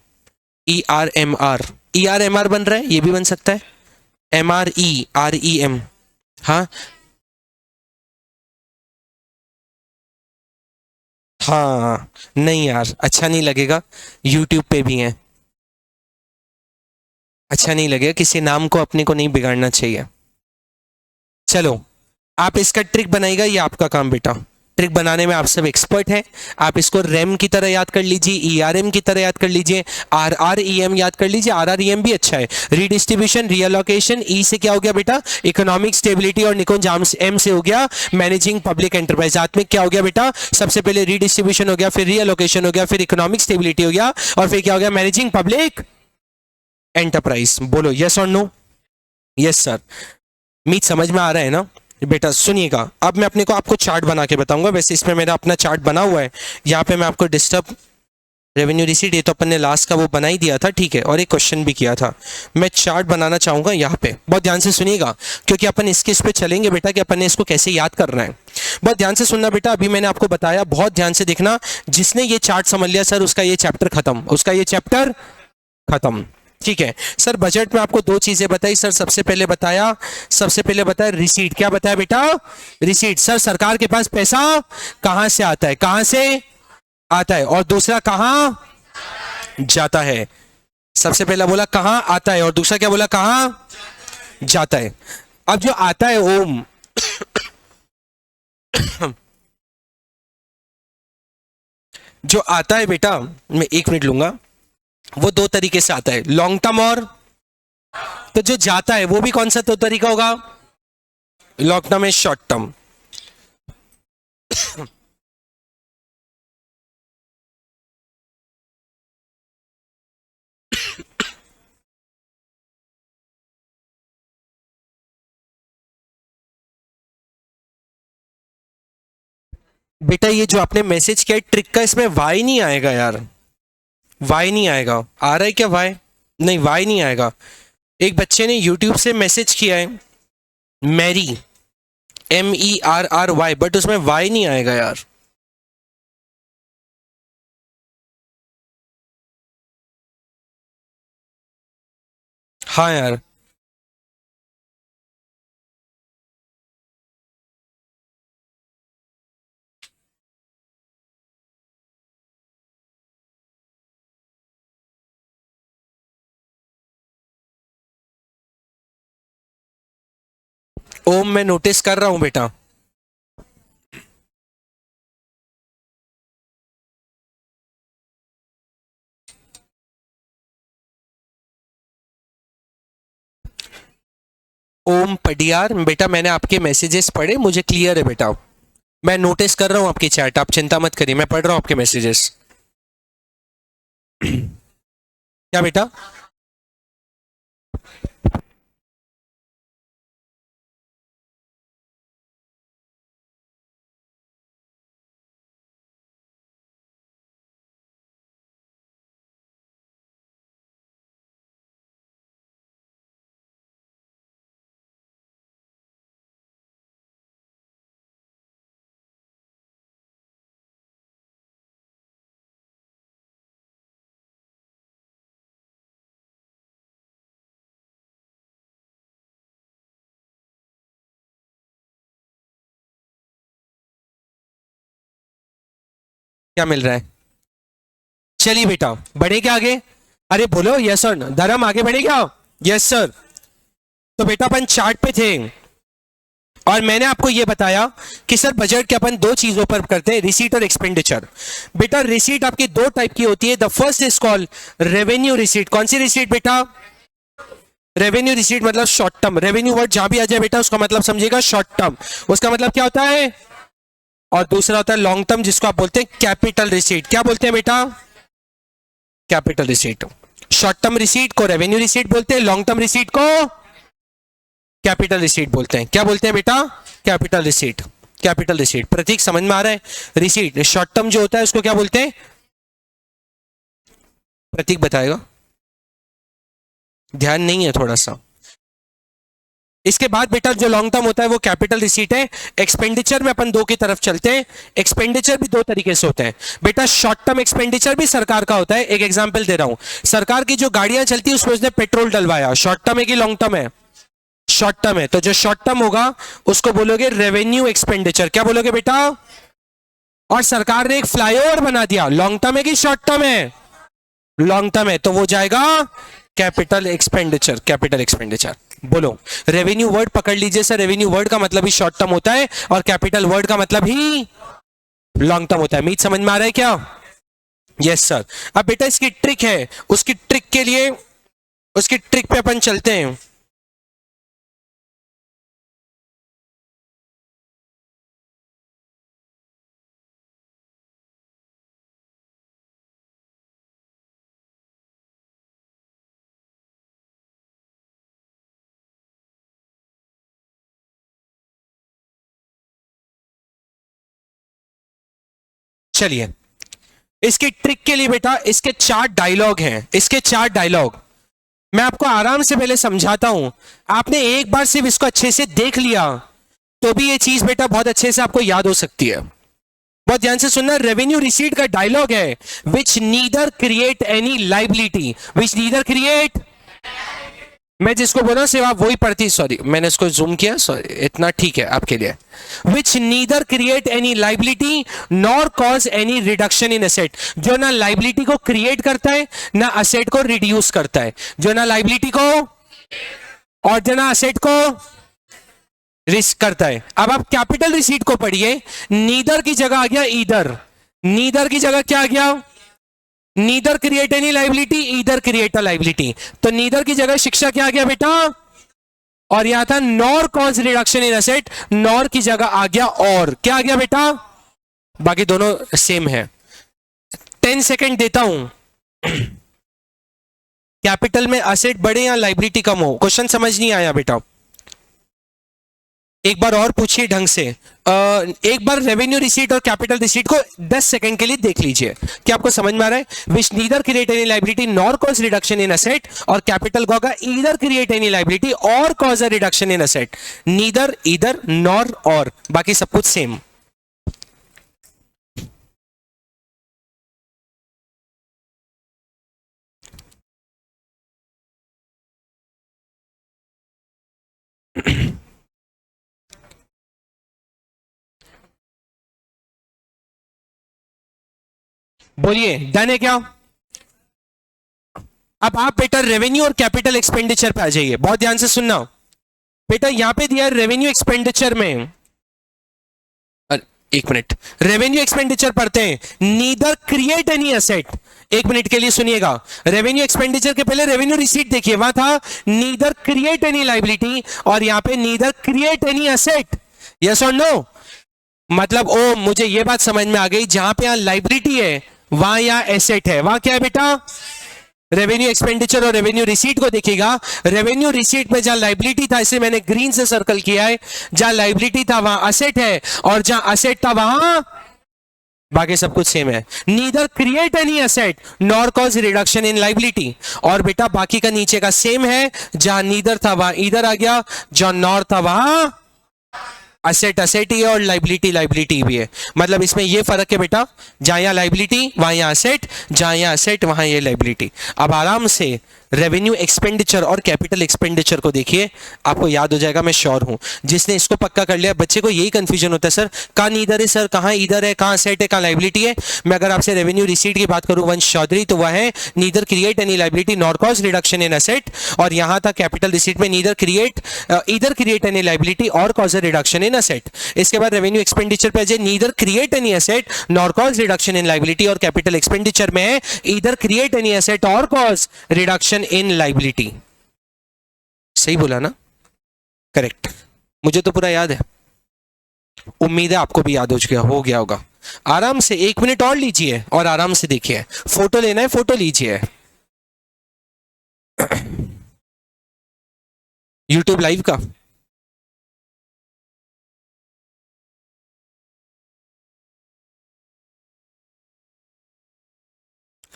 ERMR बन रहा है, ये भी बन सकता है, MREREM। हाँ हाँ, नहीं यार अच्छा नहीं लगेगा, यूट्यूब पे भी है, अच्छा नहीं लगेगा, किसी नाम को अपने को नहीं बिगाड़ना चाहिए। चलो आप इसका ट्रिक बनाइएगा, ये आपका काम बेटा। ट्रिक बनाने में आप सब एक्सपर्ट हैं। आप इसको रैम की तरह याद कर लीजिए, ERM की तरह याद कर लीजिए, RREM याद कर लीजिए। RREM भी अच्छा है, रीडिस्ट्रीब्यूशन, रीअलोकेशन। E से क्या हो गया बेटा, इकोनॉमिक स्टेबिलिटी, और निकुंज M से हो गया मैनेजिंग पब्लिक एंटरप्राइज। आत्मिक क्या हो गया बेटा, सबसे पहले रीडिस्ट्रीब्यूशन हो गया, फिर रीअलोकेशन हो गया, फिर इकोनॉमिक स्टेबिलिटी हो गया, और फिर क्या हो गया, मैनेजिंग पब्लिक एंटरप्राइज। बोलो यस और नो। यस सर, मीट समझ में आ रहा है ना बेटा। सुनिएगा अब मैं अपने को आपको चार्ट बना के बताऊंगा। वैसे इसमें मेरा अपना चार्ट बना हुआ है, यहाँ पे मैं आपको डिस्टर्ब रेवेन्यू रिसीट, ये तो अपन ने लास्ट का वो बना ही दिया था, ठीक है, और एक क्वेश्चन भी किया था। मैं चार्ट बनाना चाहूंगा यहाँ पे, बहुत ध्यान से सुनिएगा, क्योंकि अपन इसके इस पे चलेंगे बेटा कि अपन ने इसको कैसे याद करना है। बहुत ध्यान से सुनना बेटा, अभी मैंने आपको बताया, बहुत ध्यान से देखना। जिसने ये चार्ट समझ लिया सर, उसका ये चैप्टर खत्म, उसका ये चैप्टर खत्म, ठीक है। सर बजट में आपको दो चीजें बताई सर। सबसे पहले बताया रिसीट। क्या बताया बेटा, रिसीट। सर सरकार के पास पैसा कहां से आता है, कहां से आता है, और दूसरा कहां जाता है। सबसे पहला बोला कहां आता है और दूसरा क्या बोला कहां जाता है। अब जो आता है ओम जो आता है बेटा, मैं 1 मिनट लूंगा, वो दो तरीके से आता है, लॉन्ग टर्म और, तो जो जाता है वो भी कौन सा दो तरीका होगा, लॉन्ग टर्म है शॉर्ट टर्म। बेटा ये जो आपने मैसेज किया ट्रिक का, इसमें वाई नहीं आएगा यार, वाई नहीं आएगा। आ रहा है क्या वाई? नहीं वाई नहीं आएगा। एक बच्चे ने यूट्यूब से मैसेज किया है मैरी, MERRY, बट उसमें वाई नहीं आएगा यार। हाँ यार, ओम मैं नोटिस कर रहा हूं बेटा। ओम पडियार बेटा, मैंने आपके मैसेजेस पढ़े, मुझे क्लियर है बेटा, मैं नोटिस कर रहा हूं आपकी चैट, आप चिंता मत करिए, मैं पढ़ रहा हूं आपके मैसेजेस। क्या बेटा? क्या मिल रहा है? चलिए बेटा बढ़े क्या आगे? अरे बोलो यस सर, धर्म आगे बढ़े क्या? Yes sir. तो बेटा अपन चार्ट पे थे और मैंने आपको यह बताया कि सर बजट के अपन दो चीजों पर करते हैं, रिसीट और एक्सपेंडिचर। बेटा रिसीट आपकी दो टाइप की होती है, the first is called revenue receipt. कौन सी रिसीट बेटा? रेवेन्यू रिसीट मतलब शॉर्ट टर्म, रेवेन्यू वर्ड जहां भी आ जाए बेटा उसका मतलब समझिएगा शॉर्ट टर्म, उसका मतलब क्या होता है। और दूसरा होता है लॉन्ग टर्म, जिसको आप बोलते हैं कैपिटल रिसीट। क्या बोलते हैं बेटा? Capital receipt. Short term receipt को रेवेन्यू रिसीट बोलते हैं, लॉन्ग टर्म रिसीट को कैपिटल रिसीट बोलते हैं। क्या बोलते हैं बेटा? Capital receipt. कैपिटल रिसीट, प्रतीक समझ में आ रहा है? रिसीट शॉर्ट टर्म जो होता है उसको क्या बोलते हैं? प्रतीक बताएगा, ध्यान नहीं है थोड़ा सा। इसके बाद बेटा जो लॉन्ग टर्म होता है वो कैपिटल रिसीट है। एक्सपेंडिचर में अपन दो की तरफ चलते हैं। एक्सपेंडिचर भी दो तरीके से होते हैं बेटा, शॉर्ट टर्म एक्सपेंडिचर भी सरकार का होता है। एक एग्जांपल दे रहा हूं, सरकार की जो गाड़ियां चलती है उसमें उसने पेट्रोल डलवाया, शॉर्ट टर्म है कि लॉन्ग टर्म है? शॉर्ट टर्म है। तो जो शॉर्ट टर्म होगा उसको बोलोगे रेवेन्यू एक्सपेंडिचर। क्या बोलोगे बेटा? और सरकार ने एक फ्लाईओवर बना दिया, लॉन्ग टर्म है कि शॉर्ट टर्म है? लॉन्ग टर्म है, तो वो जाएगा कैपिटल एक्सपेंडिचर। कैपिटल एक्सपेंडिचर बोलो। रेवेन्यू वर्ड पकड़ लीजिए सर, रेवेन्यू वर्ड का मतलब ही शॉर्ट टर्म होता है और कैपिटल वर्ड का मतलब ही लॉन्ग टर्म होता है। मीट समझ में आ रहा है क्या? Yes sir. अब बेटा इसकी ट्रिक है, उसकी ट्रिक के लिए उसकी ट्रिक पे अपन चलते हैं। चलिए इसकी ट्रिक के लिए बेटा इसके 4 डायलॉग हैं, इसके 4 डायलॉग मैं आपको आराम से पहले समझाता हूं। आपने एक बार सिर्फ इसको अच्छे से देख लिया तो भी ये चीज बेटा बहुत अच्छे से आपको याद हो सकती है। बहुत ध्यान से सुनना, रेवेन्यू रिसीट का डायलॉग है, which neither create any liability, which neither create मैं जिसको बोला सिर्फ आप वही पढ़ती, सॉरी मैंने इसको जूम किया, सॉरी इतना ठीक है आपके लिए। Which neither create any liability nor cause any reduction in asset, जो ना लाइबिलिटी को क्रिएट करता है ना असेट को रिड्यूस करता है, जो ना लाइबिलिटी को और जो ना असेट को रिस्क करता है। अब आप कैपिटल रिसीट को पढ़िए, नीदर की जगह आ गया ईदर, नीदर की जगह क्या आ गया, neither create any liability either create a liability, तो नीदर की जगह शिक्षा क्या आ गया बेटा, और यहां था nor cause reduction in asset, nor की जगह आ गया और, क्या आ गया बेटा, बाकी दोनों सेम है। 10 सेकेंड देता हूं, कैपिटल में असेट बढ़े या लाइबिलिटी कम हो, क्वेश्चन समझ नहीं आया बेटा, एक बार और पूछिए ढंग से। एक बार रेवेन्यू रिसीट और कैपिटल रिसीट को 10 सेकंड के लिए देख लीजिए, क्या आपको समझ में आ रहा है। Which neither create any liability nor cause reduction in asset, और कैपिटल को होगा ईदर क्रिएट एनी लाइबिलिटी और cause a reduction in asset, neither either nor और, बाकी सब कुछ सेम। बोलिए डन है क्या। अब आप बेटा रेवेन्यू और कैपिटल एक्सपेंडिचर पे आ जाइए, बहुत ध्यान से सुनना बेटा, यहां पे दिया है रेवेन्यू एक्सपेंडिचर में, एक मिनट, रेवेन्यू एक्सपेंडिचर पढ़ते हैं, नीदर क्रिएट एनी एसेट, एक मिनट के लिए सुनिएगा, रेवेन्यू एक्सपेंडिचर के पहले रेवेन्यू रिसीट देखिए, वहां था नीदर क्रिएट एनी लाइबिलिटी और यहां पे neither create any asset, yes और नो, मतलब ओ मुझे ये बात समझ में आ गई, जहां पे यहां लाइबिलिटी है वहां यहां एसेट है, वहां क्या है बेटा, रेवेन्यू एक्सपेंडिचर और रेवेन्यू रिसीट को देखिएगा, रेवेन्यू रिसीट में जहां लाइबिलिटी था, इसे मैंने ग्रीन से सर्कल किया है, जहां लाइबिलिटी था वहां असेट है, और जहां असेट था वहां, बाकी सब कुछ सेम है, neither create any asset nor cause reduction in liability, और बेटा बाकी का नीचे का सेम है, जहां नीदर था वहां ईदर आ गया, जहां नॉर था वहां असेट असेट ही है और लाइबिलिटी लाइबिलिटी भी है, मतलब इसमें ये फर्क है बेटा, जहां यहां लाइबिलिटी वहां यहां असेट, जहां यहां असेट वहां ये लाइबिलिटी। अब आराम से रेवेन्यू एक्सपेंडिचर और कैपिटल एक्सपेंडिचर को देखिए, आपको याद हो जाएगा, मैं श्योर हूं जिसने इसको पक्का कर लिया, बच्चे को यही कंफ्यूजन होता है सर कहां नीदर है, सर कहां ईदर है, कहां असेट है, कहां लाइबिलिटी है। मैं अगर आपसे रेवेन्यू रिसीट की बात करूं वंश चौधरी, तो वह है neither create any liability nor cause reduction in asset, और यहां था कैपिटल रिसीट में neither create either create any liability और कॉज रिडक्शन इन असेट। इसके बाद रेवेन्यू एक्सपेंडिचर पे जाए, neither create any asset nor cause reduction in liability, और कैपिटल एक्सपेंडिचर में है ईदर क्रिएट एनी असेट और कॉज रिडक्शन इन लाइबिलिटी। सही बोला ना, करेक्ट, मुझे तो पूरा याद है, उम्मीद है आपको भी याद हो गया होगा। आराम से 1 मिनट और लीजिए और आराम से देखिए, फोटो लेना है फोटो लीजिए। यूट्यूब लाइव का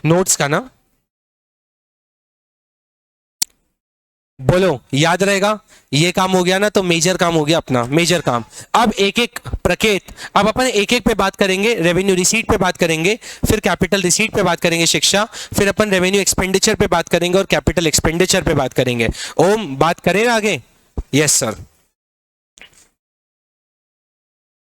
नोट्स का ना, बोलो याद रहेगा, ये काम हो गया ना, तो मेजर काम हो गया अपना, मेजर काम। अब एक एक प्रकेत, अब अपन एक एक पे बात करेंगे, रेवेन्यू रिसीट पे बात करेंगे, फिर कैपिटल रिसीट पे बात करेंगे शिक्षा, फिर अपन रेवेन्यू एक्सपेंडिचर पे बात करेंगे और कैपिटल एक्सपेंडिचर पे बात करेंगे। ओम बात करें आगे, यस सर,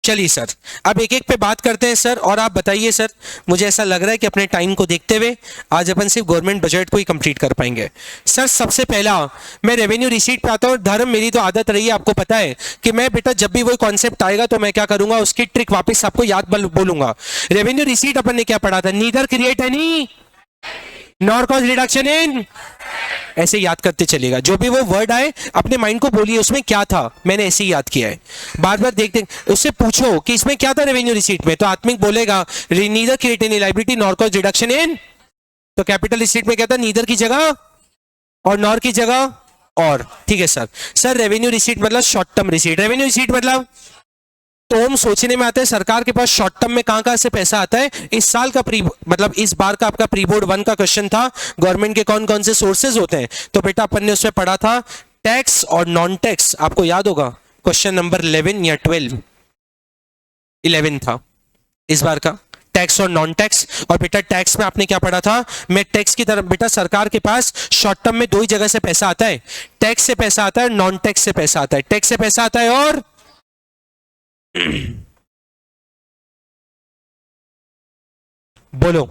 चलिए सर अब एक एक पे बात करते हैं सर, और आप बताइए सर, मुझे ऐसा लग रहा है कि अपने टाइम को देखते हुए आज अपन सिर्फ गवर्नमेंट बजट को ही कंप्लीट कर पाएंगे। सर सबसे पहला मैं रेवेन्यू रिसीट पे आता हूँ, धर्म मेरी तो आदत रही है, आपको पता है कि मैं बेटा जब भी वो कॉन्सेप्ट आएगा तो मैं क्या करूंगा, उसकी ट्रिक वापस आपको याद बोलूंगा। रेवेन्यू रिसीट अपन ने क्या पढ़ा था, neither create any nor cause reduction इन, ऐसे याद करते चलेगा, जो भी वो वर्ड आए अपने माइंड को बोलिए उसमें क्या था, मैंने ऐसे ही याद किया है, बार बार देखते उससे पूछो कि इसमें क्या था रेवेन्यू रिसीट में, तो आत्मिक बोलेगा neither create any liability nor cause reduction इन, तो कैपिटल रिसीट में क्या था, नीदर की जगह और नॉर की जगह और, ठीक है सर। सर रेवेन्यू रिसीट मतलब short term receipt, revenue receipt मतलब, तो हम सोचने में आता है सरकार के पास शॉर्ट टर्म में कहां से पैसा आता है। इस साल का प्री मतलब इस बार का आपका प्री बोर्ड 1 का क्वेश्चन था, गवर्नमेंट के कौन कौन से सोर्सेज होते हैं, तो बेटा अपन ने उसमें पढ़ा था टैक्स और नॉन टैक्स, आपको याद होगा क्वेश्चन नंबर 11 या 12, 11 था इस बार का, टैक्स और नॉन टैक्स। और बेटा टैक्स में आपने क्या पढ़ा था, मैं टैक्स की तरफ, बेटा सरकार के पास शॉर्ट टर्म में दो ही जगह से पैसा आता है, टैक्स से पैसा आता है, नॉन टैक्स से पैसा आता है। टैक्स से पैसा आता है और बोलो,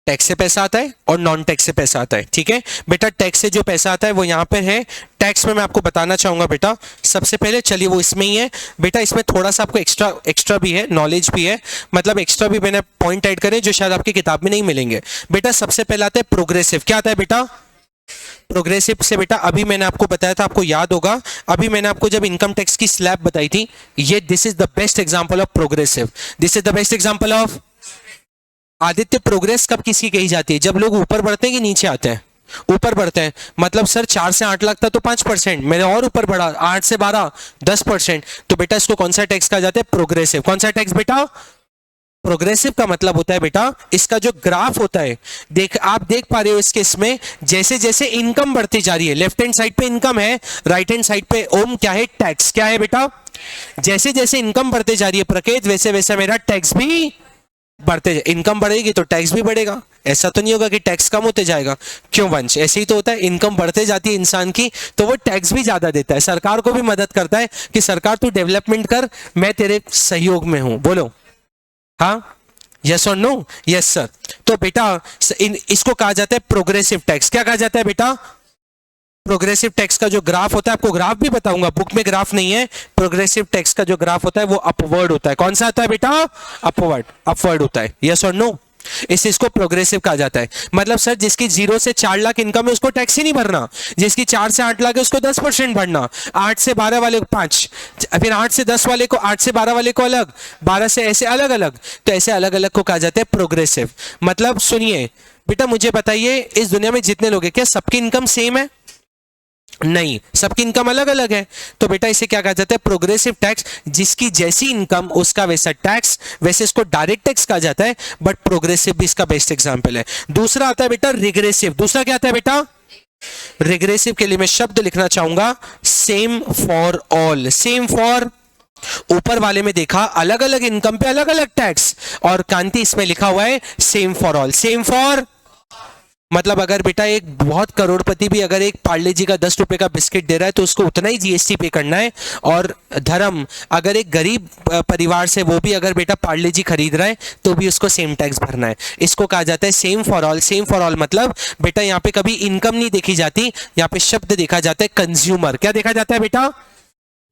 टैक्स से पैसा आता है और नॉन टैक्स से पैसा आता है। ठीक है बेटा, टैक्स से जो पैसा आता है वो यहां पर है। टैक्स में मैं आपको बताना चाहूंगा बेटा, सबसे पहले चलिए वो इसमें ही है बेटा, इसमें थोड़ा सा आपको एक्स्ट्रा भी है, नॉलेज भी है, मतलब एक्स्ट्रा भी मैंने पॉइंट ऐड करे जो शायद आपकी किताब में नहीं मिलेंगे। बेटा सबसे पहले आता है प्रोग्रेसिव। क्या आता है बेटा, प्रोग्रेसिव से बेटा अभी मैंने आपको बताया था, आपको याद होगा, अभी मैंने आपको जब इनकम टैक्स की स्लैब बताई थी, ये this is the best example of progressive, this is the best example of. Aditya progress कब किसकी कही जाती है, जब लोग ऊपर बढ़ते हैं कि नीचे आते हैं, ऊपर बढ़ते हैं। मतलब सर 4 से 8 लाख था तो 5%, मैंने और ऊपर बढ़ा 8 से 12 10%, तो बेटा इसको कौन सा टैक्स कहा जाता है, प्रोग्रेसिव। कौन सा टैक्स बेटा, प्रोग्रेसिव का मतलब होता है बेटा इसका जो ग्राफ होता है, आप देख पा रहे हो इसके, इसमें जैसे जैसे इनकम बढ़ती जा रही है, लेफ्ट हैंड साइड पे इनकम है, राइट हैंड साइड पे ओम क्या है, टैक्स। क्या है बेटा, जैसे जैसे इनकम बढ़ते जा रही है प्रकेत, वैसे वैसे मेरा टैक्स भी बढ़ते जाए। इनकम बढ़ेगी तो टैक्स भी बढ़ेगा, ऐसा तो नहीं होगा कि टैक्स कम होते जाएगा। क्यों वंश, ऐसे ही तो होता है, इनकम बढ़ते जाती है इंसान की तो वो टैक्स भी ज्यादा देता है, सरकार को भी मदद करता है कि सरकार तू डेवलपमेंट कर, मैं तेरे सहयोग में हूं। बोलो हाँ, यस और नो, यस सर। तो बेटा इसको कहा जाता है प्रोग्रेसिव टैक्स। क्या कहा जाता है बेटा, प्रोग्रेसिव टैक्स का जो ग्राफ होता है, आपको ग्राफ भी बताऊंगा, बुक में ग्राफ नहीं है, प्रोग्रेसिव टैक्स का जो ग्राफ होता है वो अपवर्ड होता है। कौन सा आता है बेटा, अपवर्ड, अपवर्ड होता है, यस और नो। इसको प्रोग्रेसिव कहा जाता है। मतलब सर जिसकी 0 से 4 लाख इनकम है उसको टैक्स ही नहीं भरना, जिसकी 4 से 8 लाख है उसको 10% भरना, 8 से 12 वाले को 5, फिर 8 से 10 वाले को, 8 से 12 वाले को अलग, 12 से ऐसे अलग अलग, तो ऐसे अलग अलग को कहा जाता है प्रोग्रेसिव। मतलब सुनिए बेटा, मुझे बताइए इस दुनिया में जितने लोग हैं क्या सबकी इनकम सेम है, नहीं, सबकी इनकम अलग अलग है। तो बेटा इसे क्या कहा जाता है, प्रोग्रेसिव टैक्स, जिसकी जैसी इनकम उसका वैसा टैक्स। वैसे इसको डायरेक्ट टैक्स कहा जाता है, बट प्रोग्रेसिव भी इसका बेस्ट एग्जांपल है। दूसरा आता है बेटा रिग्रेसिव। दूसरा क्या आता है बेटा, रिग्रेसिव के लिए मैं शब्द लिखना चाहूंगा same for all. Same for, ऊपर वाले में देखा अलग अलग इनकम पे अलग अलग टैक्स, और कांति इसमें लिखा हुआ है same for all. Same for मतलब अगर बेटा एक बहुत करोड़पति भी अगर एक पार्ले जी का 10 रुपए का बिस्किट दे रहा है तो उसको उतना ही जीएसटी पे करना है। और धर्म अगर एक गरीब परिवार से वो भी अगर बेटा पार्ले जी खरीद रहा है तो भी उसको सेम टैक्स भरना है। इसको कहा जाता है same for all. Same for all मतलब बेटा यहाँ पे कभी इनकम नहीं देखी जाती, यहाँ पे शब्द देखा जाता है कंज्यूमर। क्या देखा जाता है बेटा,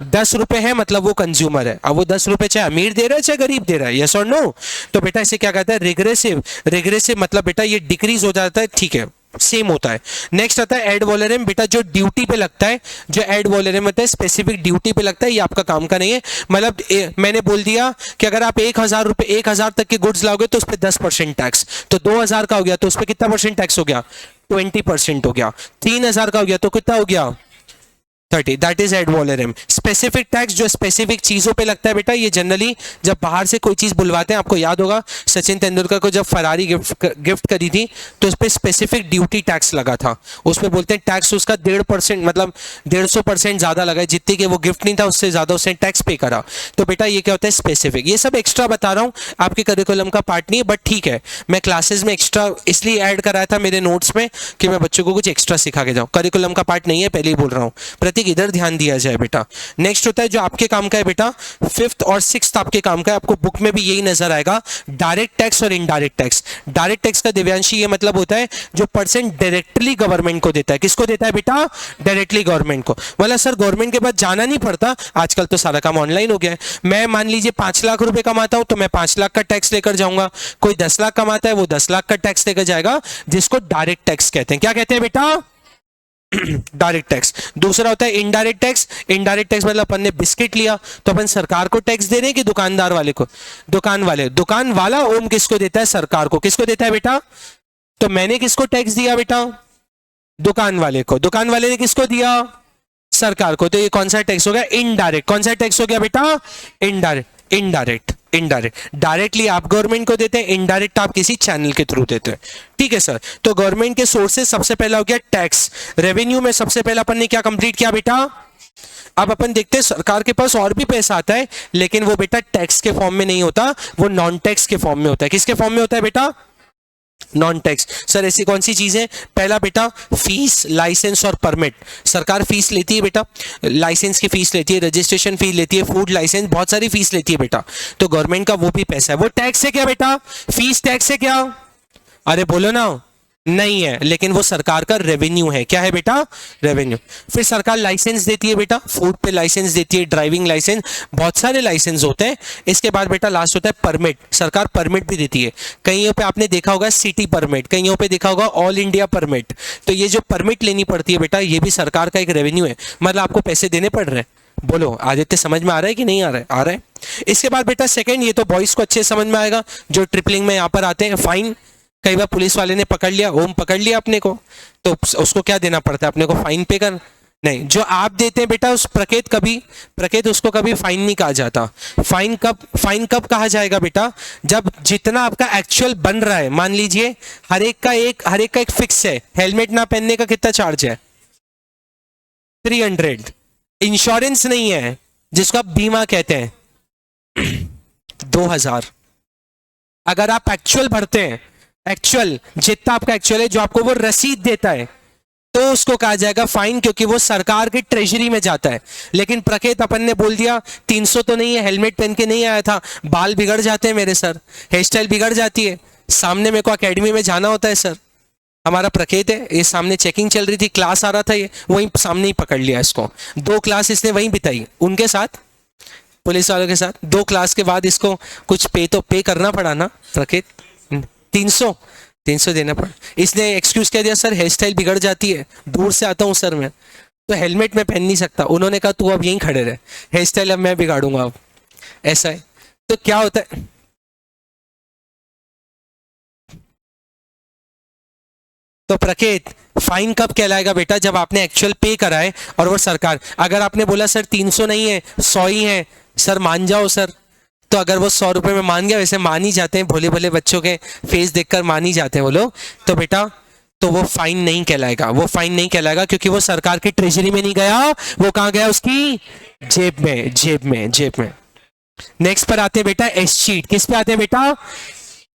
10 रुपए है मतलब वो कंज्यूमर है। अब वो 10 रुपए चाहे अमीर दे रहा है चाहे गरीब दे रहा है, यस और नो। तो बेटा इसे क्या कहता है, रिग्रेसिव। रिग्रेसिव मतलब बेटा ये डिक्रीज हो जाता है, ठीक है, सेम होता है। नेक्स्ट आता है एड वॉलरम। बेटा जो ड्यूटी पे लगता है, जो एड वॉलरम होता है स्पेसिफिक ड्यूटी पे लगता है, ये आपका काम का नहीं है। मतलब मैंने बोल दिया कि अगर आप 1000 रुपए 1000 तक के गुड्स लाओगे तो उस पर 10% टैक्स, तो 2000 का हो गया तो उस पर कितना परसेंट टैक्स हो गया, 20% हो गया। 3000 का हो गया तो कितना हो गया, 30। That is ad valorem. Specific tax जो स्पेसिफिक चीजों पे लगता है बेटा, ये जनरली जब बाहर से कोई चीज बुलवाते हैं, आपको याद होगा सचिन तेंदुलकर को जब फरारी गिफ्ट करी थी तो उस पर स्पेसिफिक ड्यूटी टैक्स लगा था। उसमें बोलते हैं टैक्स उसका 1.5% मतलब 150% ज्यादा लगा है, जितनी कि वो गिफ्ट नहीं था उससे ज्यादा उसने टैक्स पे करा। तो बेटा ये क्या होता है स्पेसिफिक। ये सब एक्स्ट्रा बता रहा हूँ, आपके करिकुलम का पार्ट नहीं है, बट ठीक है मैं क्लासेस में एक्स्ट्रा इसलिए ऐड कराया था मेरे नोट्स में कि मैं बच्चों को कुछ एक्स्ट्रा सिखा के जाऊँ। करिकुलम का पार्ट नहीं है, पहले ही बोल रहा हूँ, इधर ध्यान दिया जाए बेटा। नेक्स्ट होता है जो आपके काम का है बेटा, 5th और 6th आपके काम का है, आपको बुक में भी यही नजर आएगा, डायरेक्ट टैक्स और इनडायरेक्ट टैक्स। डायरेक्ट टैक्स का दिव्यांशी ये मतलब होता है जो परसेंट डायरेक्टली गवर्नमेंट को देता है। किसको देता है बेटा, डायरेक्टली गवर्नमेंट को। मतलब सर गवर्नमेंट के पास जाना नहीं पड़ता, आजकल तो सारा काम ऑनलाइन हो गया है। मैं मान लीजिए 5 लाख रुपए कमाता हूं तो मैं 5 लाख का टैक्स लेकर जाऊंगा, कोई 10 लाख कमाता है वो 10 लाख का टैक्स लेकर जाएगा, जिसको डायरेक्ट टैक्स कहते हैं। क्या कहते हैं बेटा, डायरेक्ट टैक्स। दूसरा होता है इनडायरेक्ट टैक्स। इनडायरेक्ट टैक्स मतलब अपन ने बिस्किट लिया तो अपन सरकार को टैक्स दे रहे हैं कि दुकानदार वाले को, दुकान वाला ओम किसको देता है, सरकार को। किसको देता है बेटा, तो मैंने किसको टैक्स दिया बेटा, दुकान वाले को, दुकान वाले ने किसको दिया, सरकार को। तो ये कौन सा टैक्स हो गया, इनडायरेक्ट। कौन सा टैक्स हो गया बेटा, इनडायरेक्ट। इनडायरेक्ट डायरेक्टली आप गवर्नमेंट को देते हैं, इनडायरेक्ट आप किसी चैनल के थ्रू देते हैं, ठीक है सर। तो गवर्नमेंट के सोर्सेस सबसे पहला हो गया टैक्स। रेवेन्यू में सबसे पहला अपन ने क्या कंप्लीट किया बेटा, अब अपन देखते हैं सरकार के पास और भी पैसा आता है, लेकिन वो बेटा टैक्स के फॉर्म में नहीं होता, वो नॉन टैक्स के फॉर्म में होता है। किसके फॉर्म में होता है बेटा? Non tax. सर ऐसी कौन सी चीजें? पहला बेटा फीस, लाइसेंस और परमिट। सरकार फीस लेती है बेटा, लाइसेंस की फीस लेती है, रजिस्ट्रेशन फीस लेती है, फूड लाइसेंस, बहुत सारी फीस लेती है बेटा। तो गवर्नमेंट का वो भी पैसा है। वो टैक्स है क्या बेटा? फीस टैक्स है क्या? अरे बोलो ना। नहीं है, लेकिन वो सरकार का रेवेन्यू है। क्या है बेटा? रेवेन्यू। फिर सरकार लाइसेंस देती है बेटा, फूड पे लाइसेंस देती है, ड्राइविंग लाइसेंस, बहुत सारे लाइसेंस होते हैं। इसके बाद बेटा लास्ट होता है परमिट। सरकार परमिट भी देती है। कईयों पे आपने देखा होगा सिटी परमिट, कईयों पे देखा होगा ऑल इंडिया परमिट। तो ये जो परमिट लेनी पड़ती है बेटा, ये भी सरकार का एक रेवेन्यू है। मतलब आपको पैसे देने पड़ रहे हैं। बोलो आदित्य, समझ में आ रहा है कि नहीं आ रहा है? आ रहा है। इसके बाद बेटा सेकंड, ये तो बॉयज को अच्छे समझ में आएगा जो ट्रिपलिंग में यहाँ पर आते हैं, फाइन। कई बार पुलिस वाले ने पकड़ लिया, ओम पकड़ लिया अपने को, तो उसको क्या देना पड़ता है? अपने को फाइन पे कर। नहीं, जो आप देते हैं बेटा उस प्रकेत उसको कभी फाइन नहीं कहा जाता। फाइन कब कहा जाएगा बेटा? जब जितना आपका एक्चुअल बन रहा है। मान लीजिए हर एक का एक फिक्स है। हेलमेट ना पहनने का कितना चार्ज है? 300। इंश्योरेंस नहीं है, जिसको आप बीमा कहते हैं, 2000। अगर आप एक्चुअल भरते हैं, एक्चुअल जितना आपका एक्चुअल है, जो आपको वो रसीद देता है, तो उसको कहा जाएगा फाइन, क्योंकि वो सरकार की ट्रेजरी में जाता है। लेकिन प्रकेत अपन ने बोल दिया 300 तो नहीं है, हेलमेट पहन के नहीं आया था, बाल बिगड़ जाते हैं मेरे सर, हेयर स्टाइल बिगड़ जाती है, सामने मेरे को एकेडमी में जाना होता है सर। हमारा प्रकेत है, ये सामने चेकिंग चल रही थी, क्लास आ रहा था, ये वहीं सामने ही पकड़ लिया इसको। 2 क्लास इसने वहीं बिताई उनके साथ, पुलिस वालों के साथ। 2 क्लास के बाद इसको कुछ पे करना पड़ा ना प्रकेत, 300 देना पड़ा। इसने एक्सक्यूज कह दिया, सर हेयर स्टाइल बिगड़ जाती है, दूर से आता हूँ सर मैं, तो हेलमेट में पहन नहीं सकता। उन्होंने कहा तू अब यहीं खड़े रहे, हेयर स्टाइल अब मैं बिगाड़ूंगा अब। ऐसा है। तो क्या होता है? तो प्रकेत फाइन कब कहलाएगा बेटा? जब आपने एक्चुअल पे करा है और वो सरकार। अगर आपने बोला सर 300 नहीं है 100 ही है सर, मान जाओ सर, तो अगर वो 100 रुपए में मान गया, वैसे मान ही जाते हैं, भोले भोले बच्चों के फेस देखकर मान ही जाते हैं वो लोग, तो बेटा तो वो फाइन नहीं कहलाएगा। वो फाइन नहीं कहलाएगा क्योंकि वो सरकार की ट्रेजरी में नहीं गया, वो कहाँ गया? उसकी जेब में। नेक्स्ट पर आते हैं बेटा एस शीट। किस पे आते हैं बेटा?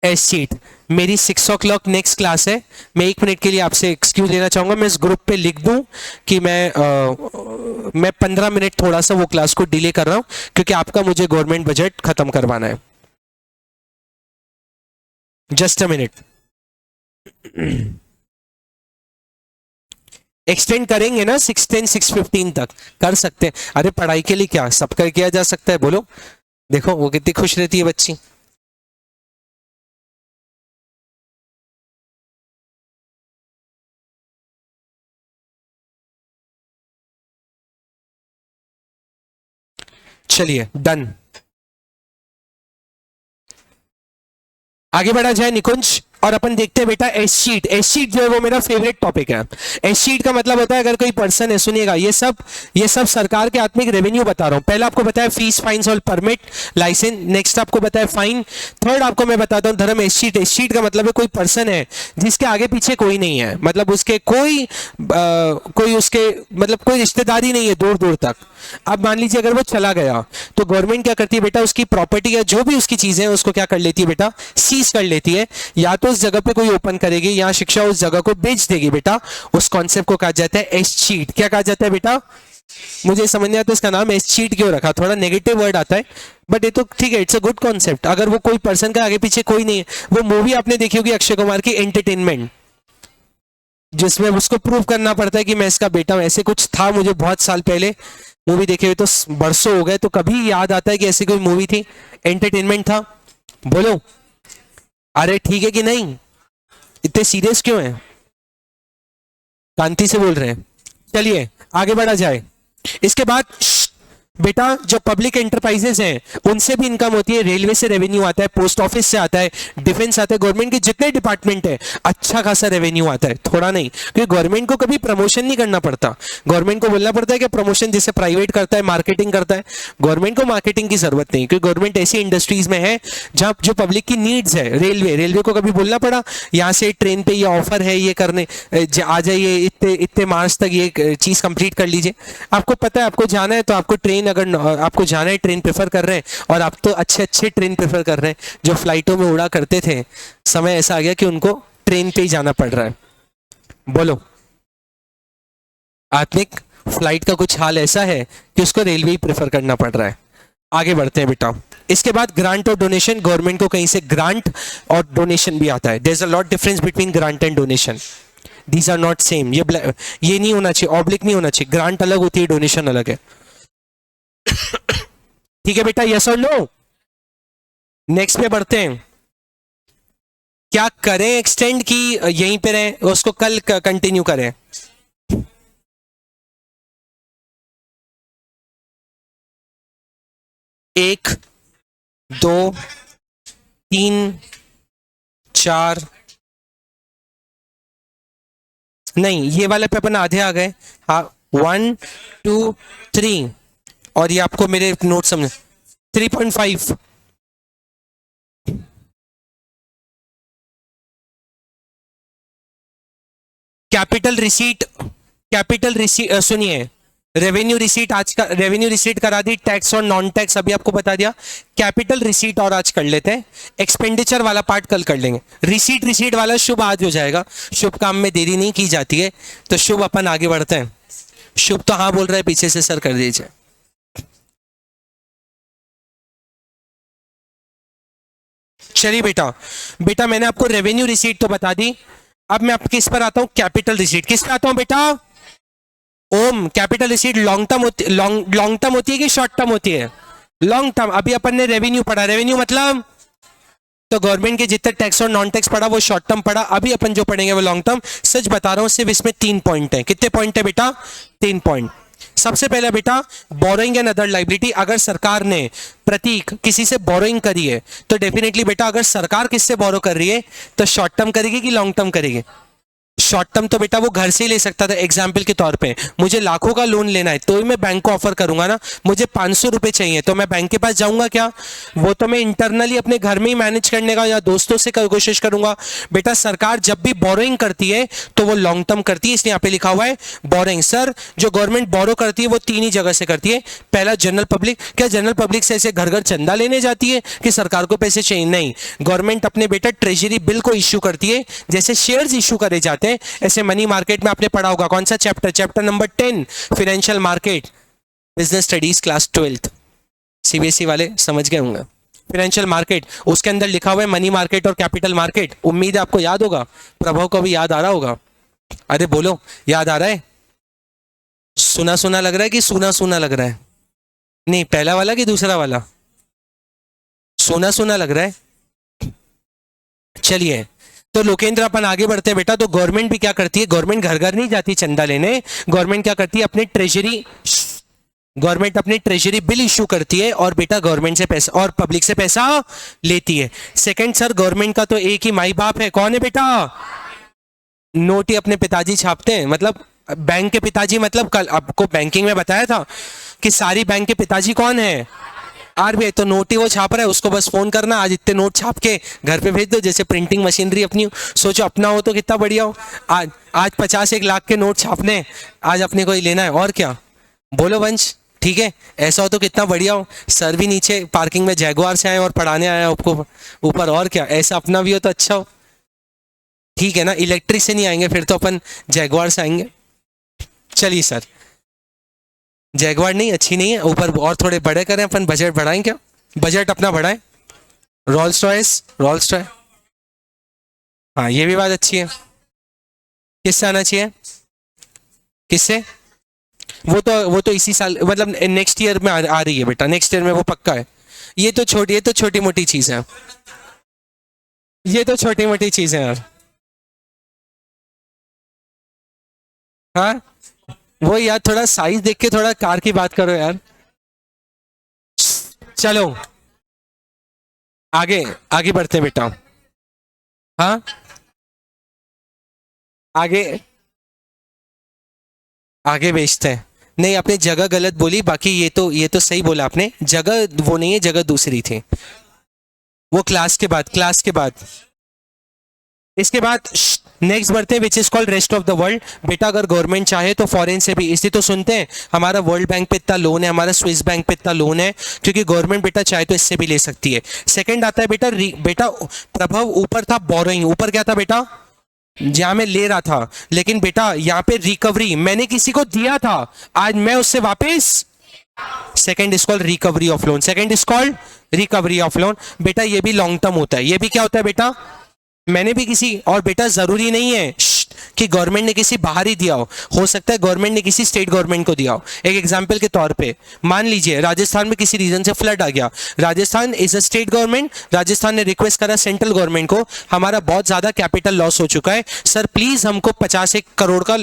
S sheet. मेरी 6 o'clock नेक्स्ट क्लास है। मैं 1 मिनट के लिए आपसे एक्सक्यूज लेना चाहूंगा। मैं इस ग्रुप पे लिख दूं कि मैं 15 मिनट थोड़ा सा वो क्लास को डिले कर रहा हूं, क्योंकि आपका मुझे गवर्नमेंट बजट खत्म करवाना है। Just a minute. एक्सटेंड करेंगे ना 6:10 6:15 तक कर सकते हैं। अरे पढ़ाई के लिए क्या सब कर किया जा सकता है, बोलो। देखो वो कितनी खुश रहती है बच्ची। चलिए डन, आगे बढ़ा जाए निकुंज। और अपन देखते हैं बेटा एस शीट। एस शीट जो है वो मेरा फेवरेट टॉपिक है। एस शीट का मतलब होता है, अगर कोई पर्सन है, सुनिएगा, ये सब सरकार के आत्मिक रेवेन्यू बता रहा हूं। पहला आपको बताया फीस, फाइन्स और परमिट, लाइसेंस। नेक्स्ट आपको बताया फाइन। थर्ड आपको मैं बताता हूं धर्म एस शीट। एस शीट का मतलब है कोई पर्सन है जिसके आगे पीछे कोई नहीं है, मतलब उसके कोई उसके मतलब कोई रिश्तेदारी नहीं है दूर दूर तक। अब मान लीजिए अगर वो चला गया, तो गवर्नमेंट क्या करती है बेटा? उसकी प्रॉपर्टी या जो भी उसकी चीजें हैं उसको क्या कर लेती है बेटा? सीज कर लेती है। या तो उस जगह पे कोई ओपन करेगी या शिक्षा उस जगह को बेच देगी बेटा। उस कॉन्सेप्ट को कहा जाता है एस शीट। क्या कहा जाता है बेटा? मुझे समझ नहीं आता इसका नाम एस शीट क्यों रखा, थोड़ा नेगेटिव वर्ड आता है, बट ये तो ठीक है, इट्स अ गुड कॉन्सेप्ट। अगर वो कोई पर्सन का आगे पीछे कोई नहीं है, वो मूवी आपने देखी होगी अक्षय कुमार की एंटरटेनमेंट, जिसमें उसको प्रूव करना पड़ता है कि मैं इसका बेटा हूं। ऐसे कुछ था, मुझे बहुत साल पहले मूवी देखे हुए तो बरसों हो गए, तो कभी याद आता है कि ऐसी कोई मूवी थी, एंटरटेनमेंट था। बोलो अरे ठीक है कि नहीं? इतने सीरियस क्यों है? शांति से बोल रहे हैं। चलिए आगे बढ़ा जाए। इसके बाद बेटा जो पब्लिक एंटरप्राइजेस हैं उनसे भी इनकम होती है, रेलवे से रेवेन्यू आता है, पोस्ट ऑफिस से आता है, डिफेंस आता है, गवर्नमेंट के जितने डिपार्टमेंट है अच्छा खासा रेवेन्यू आता है, थोड़ा नहीं। क्योंकि गवर्नमेंट को कभी प्रमोशन नहीं करना पड़ता, गवर्नमेंट को बोलना पड़ता है कि प्रमोशन जैसे प्राइवेट करता है, मार्केटिंग करता है, गवर्नमेंट को मार्केटिंग की जरूरत नहीं, क्योंकि गवर्नमेंट ऐसी इंडस्ट्रीज में है जहां जो पब्लिक की नीड्स है। रेलवे को कभी बोलना पड़ा यहाँ से ट्रेन पे ये ऑफर है, ये करने आ जाइए, इतने इतने मार्च तक ये चीज कंप्लीट कर लीजिए। आपको पता है आपको जाना है तो आपको ट्रेन, अगर आपको जाना है ट्रेन प्रेफर कर रहे हैं, और आप तो अच्छे अच्छे ट्रेन प्रेफर कर रहे हैं। जो फ्लाइटों में उड़ा करते थे, समय ऐसा आ गया कि उनको ट्रेन पे ही जाना पड़ रहा है। बोलो आत्मिक, फ्लाइट का कुछ हाल ऐसा है कि उसको रेलवे ही प्रेफर करना पड़ रहा है। आगे बढ़ते हैं बेटा। इसके बाद ग्रांट और डोनेशन, गवर्नमेंट को कहीं से ग्रांट और डोनेशन भी आता है। There is a lot difference between grant and donation, these are not same. ये नहीं होना चाहिए, ऑब्लिक नहीं होना चाहिए, ग्रांट अलग होती है, डोनेशन अलग है। ठीक है बेटा, यस और नो। नेक्स्ट पे बढ़ते हैं। क्या करें एक्सटेंड की यहीं पे रहें, उसको कल कंटिन्यू करें? एक, दो, तीन, चार, नहीं ये वाले पे अपन आधे आ गए। हाँ, 1 2 3, और ये आपको मेरे नोट समझ 3.5। कैपिटल रिसीट सुनिए, रेवेन्यू रिसीट आज का, रेवेन्यू रिसीट करा दी, टैक्स और नॉन टैक्स अभी आपको बता दिया। कैपिटल रिसीट और आज कर लेते हैं, एक्सपेंडिचर वाला पार्ट कल कर लेंगे। रिसीट वाला शुभ आज हो जाएगा, शुभ काम में देरी नहीं की जाती है, तो शुभ अपन आगे बढ़ते हैं। शुभ तो हाँ बोल रहा है पीछे से, सर कर दीजिए। चलिए बेटा, बेटा मैंने आपको रेवेन्यू रिसीट तो बता दी, अब मैं आप किस पर आता हूं, कैपिटल रिसीट। किस पे आता हूं बेटा? ओम, कैपिटल रिसीट लॉन्ग टर्म होती, लॉन्ग टर्म होती है कि शॉर्ट टर्म होती है? Long term. अभी अपन ने रेवेन्यू पढ़ा, रेवेन्यू मतलब तो गवर्नमेंट के जितने टैक्स और नॉन टैक्स पढ़ा वो शॉर्ट टर्म पढ़ा, अभी अपन जो पढ़ेंगे वो लॉन्ग टर्म। सच बता रहा हूं, सिर्फ इसमें 3 पॉइंट है। कितने पॉइंट है बेटा? 3 पॉइंट। सबसे पहला बेटा, बोरोइंग एंड अदर लाइबिलिटी। अगर सरकार ने प्रतीक किसी से बोरोइंग करी है तो डेफिनेटली बेटा, अगर सरकार किससे बोरो कर रही है तो शॉर्ट टर्म करेगी कि लॉन्ग टर्म करेगी? शॉर्ट टर्म तो बेटा वो घर से ही ले सकता था। एग्जाम्पल के तौर पे मुझे लाखों का लोन लेना है तो ही मैं बैंक को ऑफर करूंगा ना। मुझे 500 रुपए चाहिए तो मैं बैंक के पास जाऊंगा क्या? वो तो मैं इंटरनली अपने घर में ही मैनेज करने का या दोस्तों से कोशिश करूंगा। बेटा सरकार जब भी बोरोइंग करती है तो वो लॉन्ग टर्म करती है, इसलिए यहाँ पे लिखा हुआ है बोरोइंग। सर जो गवर्नमेंट बोरो करती है वो 3 ही जगह से करती है। पहला जनरल पब्लिक। क्या जनरल पब्लिक से ऐसे घर घर चंदा लेने जाती है कि सरकार को पैसे चाहिए? नहीं, गवर्नमेंट अपने बेटा ट्रेजरी बिल को इश्यू करती है, जैसे शेयर्स इश्यू करे जाते हैं ऐसे मनी मार्केट में आपने पढ़ा होगा। कौन सा chapter? Chapter number 10, financial market, business studies class 12th, CBSE वाले समझ गए होंगे। फाइनेंशियल मार्केट, उसके अंदर लिखा हुआ है मनी मार्केट और कैपिटल मार्केट। उम्मीद है आपको याद होगा, प्रभाव को भी याद आ रहा होगा। अरे बोलो, याद आ रहा है? सुना सुना लग रहा है कि सूना सूना लग रहा है? नहीं, पहला वाला कि दूसरा वाला? सुना सुना लग रहा है। चलिए तो लोकेंद्र अपन आगे बढ़ते हैं बेटा। तो गवर्नमेंट भी क्या करती है, गवर्नमेंट घर घर नहीं जाती चंदा लेने, गवर्नमेंट क्या करती है, अपने ट्रेजरी, गवर्नमेंट अपनी ट्रेजरी बिल इशू करती है और बेटा गवर्नमेंट से पैसा और पब्लिक से पैसा लेती है। सेकंड सर, गवर्नमेंट का तो एक ही माई बाप है, कौन है बेटा? नोट ही अपने पिताजी छापते हैं, मतलब बैंक के पिताजी। मतलब कल आपको बैंकिंग में बताया था कि सारी बैंक के पिताजी कौन है? आरबीआई। तो नोट ही वो छाप रहा है, उसको बस फोन करना, आज इतने नोट छाप के घर पे भेज दो। जैसे प्रिंटिंग मशीनरी अपनी, सोचो अपना हो तो कितना बढ़िया हो। आज आज 50-1 लाख के नोट छापने, आज अपने को ही लेना है और क्या। बोलो वंश, ठीक है? ऐसा हो तो कितना बढ़िया हो। सर भी नीचे पार्किंग में जैगुआर से आए और पढ़ाने आए आपको ऊपर, और क्या। ऐसा अपना भी हो तो अच्छा हो, ठीक है ना? इलेक्ट्रिक से नहीं आएंगे फिर तो अपन जैगुआर से आएंगे। चलिए सर, जैगवार नहीं, अच्छी नहीं है, ऊपर और थोड़े बड़े करें अपन, बजट बढ़ाएं क्या? बजट अपना बढ़ाएं, रोल्स रॉयस, रोल्स रॉय। हाँ ये भी बात अच्छी है। किससे आना चाहिए? किससे? वो तो इसी साल, मतलब नेक्स्ट ईयर में आ रही है बेटा, नेक्स्ट ईयर में वो पक्का है। ये तो छोटी मोटी चीज है, ये तो छोटी मोटी चीज है यार। हाँ वो यार, थोड़ा साइज देख के थोड़ा कार की बात करो यार। चलो आगे आगे बढ़ते हैं बेटा। हाँ आगे आगे बेचते हैं। नहीं, आपने जगह गलत बोली, बाकी ये तो सही बोला आपने, जगह वो नहीं है, जगह दूसरी थी, वो क्लास के बाद। इसके बाद नेक्स्ट बढ़ते हैं, which is called rest of the world. बेटा अगर गवर्नमेंट चाहे तो फॉरेन से भी, इसलिए तो सुनते हैं हमारा वर्ल्ड बैंक पे इतना लोन है, हमारा स्विस बैंक पे इतना लोन है, क्योंकि गवर्नमेंट बेटा चाहे तो इससे भी ले सकती है। सेकंड आता है बेटा बेटा प्रभाव ऊपर था, बोरोइंग ऊपर क्या था बेटा, जहां मैं ले रहा था, लेकिन बेटा यहाँ पे रिकवरी, मैंने किसी को दिया था, आज मैं उससे वापस, second is called recovery of loan, second is called recovery of loan. बेटा ये भी लॉन्ग टर्म होता है, ये भी क्या होता है बेटा, मैंने भी किसी, और बेटा जरूरी नहीं है कि गवर्नमेंट ने किसी बाहर ही दिया हो सकता है गवर्नमेंट ने किसी स्टेट गवर्नमेंट को दिया हो। एक एग्जांपल के तौर पे मान लीजिए राजस्थान में किसी रीजन से फ्लड आ गया, Rajasthan is a state government, Rajasthan ने रिक्वेस्ट करा सेंट्रल गवर्नमेंट को, हमारा बहुत ज्यादा कैपिटल लॉस हो चुका है सर, प्लीज हमको 51 करोड़ का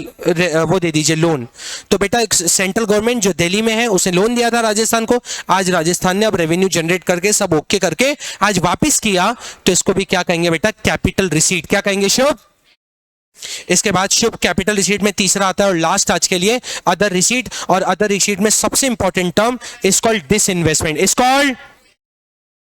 वो दे दीजिए लोन। तो बेटा सेंट्रल गवर्नमेंट जो दिल्ली में है उसने लोन दिया था राजस्थान को, आज राजस्थान ने अब रेवेन्यू जनरेट करके सब ओके करके आज वापिस किया, तो इसको भी क्या कहेंगे बेटा, कैपिटल रिसीट, क्या कहेंगे शुभ। इसके बाद शुभ कैपिटल रिसीट में तीसरा आता है और लास्ट आज के लिए अदर रिसीट, और अदर रिसीट में सबसे important term is called disinvestment, is called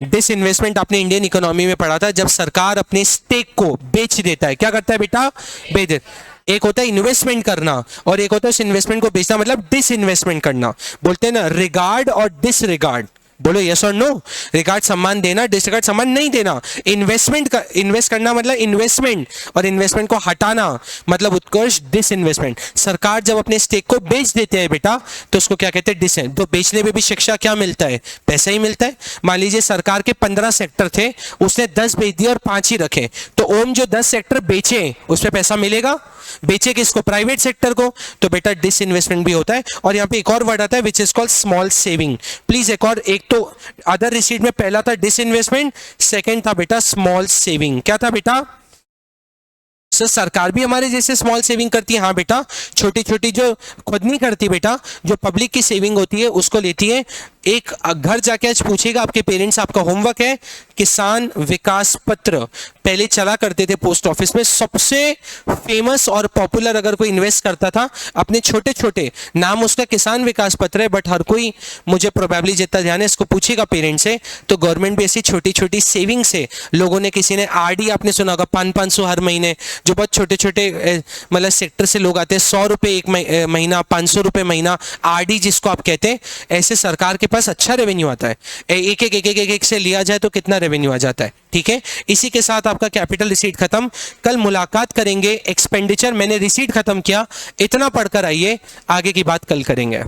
disinvestment. आपने इंडियन इकोनॉमी में पढ़ा था, जब सरकार अपने स्टेक को बेच देता है, क्या करता है बेटा, बेच देता। एक होता है इन्वेस्टमेंट करना और एक होता है उस इन्वेस्टमेंट को बेचना, मतलब डिसइन्वेस्टमेंट करना, बोलते हैं ना रिगार्ड और डिसरिगार्ड, बोलो यस और नो, रिगार्ड सम्मान देना, डिसरिगार्ड सम्मान नहीं देना। इन्वेस्ट करना मतलब इन्वेस्टमेंट, और इन्वेस्टमेंट को हटाना मतलब उत्कर्ष डिसइन्वेस्टमेंट। सरकार जब अपने स्टेक को बेच देते हैं बेटा तो उसको क्या कहते हैं, डिस। तो बेचने में भी शिक्षा क्या मिलता है, पैसा ही मिलता है। मान लीजिए सरकार के 15 सेक्टर थे, उसने 10 बेच दिए और 5 ही रखे, तो ओम जो 10 सेक्टर बेचे उस पर पैसा मिलेगा, बेचे किसको, प्राइवेट सेक्टर को, तो बेटा डिसइन्वेस्टमेंट भी होता है। और यहाँ पे एक और वर्ड आता है which is called small saving. Please एक तो अदर रिसीट में पहला था डिसइन्वेस्टमेंट, सेकंड था बेटा स्मॉल सेविंग। क्या था बेटा, सर सरकार भी हमारे जैसे स्मॉल सेविंग करती है, हाँ बेटा, छोटी छोटी जो खुद नहीं करती बेटा, जो पब्लिक की सेविंग होती है उसको लेती है। एक घर जाके आज पूछेगा आपके पेरेंट्स, आपका होमवर्क है किसान विकास पत्र, पहले चला करते थे पोस्ट ऑफिस में, सबसे फेमस और पॉपुलर अगर कोई इन्वेस्ट करता था अपने छोटे छोटे, नाम उसका किसान विकास पत्र है, बट हर कोई, मुझे प्रोबेबली जितना ध्यान है, इसको पूछेगा पेरेंट्स से, तो गवर्नमेंट भी ऐसी छोटी छोटी सेविंग से, लोगों ने, किसी ने आरडी आपने सुना होगा 500 हर महीने, जो बहुत छोटे छोटे मतलब सेक्टर से लोग आते हैं, 100 रुपये एक महीना, 500 रुपये महीना, आरडी जिसको आप कहते हैं, ऐसे सरकार के पास अच्छा रेवेन्यू आता है। एक से लिया जाए तो कितना रेवेन्यू आ जाता है, ठीक है। इसी के साथ आपका कैपिटल रिसीट खत्म। कल मुलाकात करेंगे एक्सपेंडिचर, मैंने रिसीट खत्म किया, इतना पढ़कर आइए, आगे की बात कल करेंगे।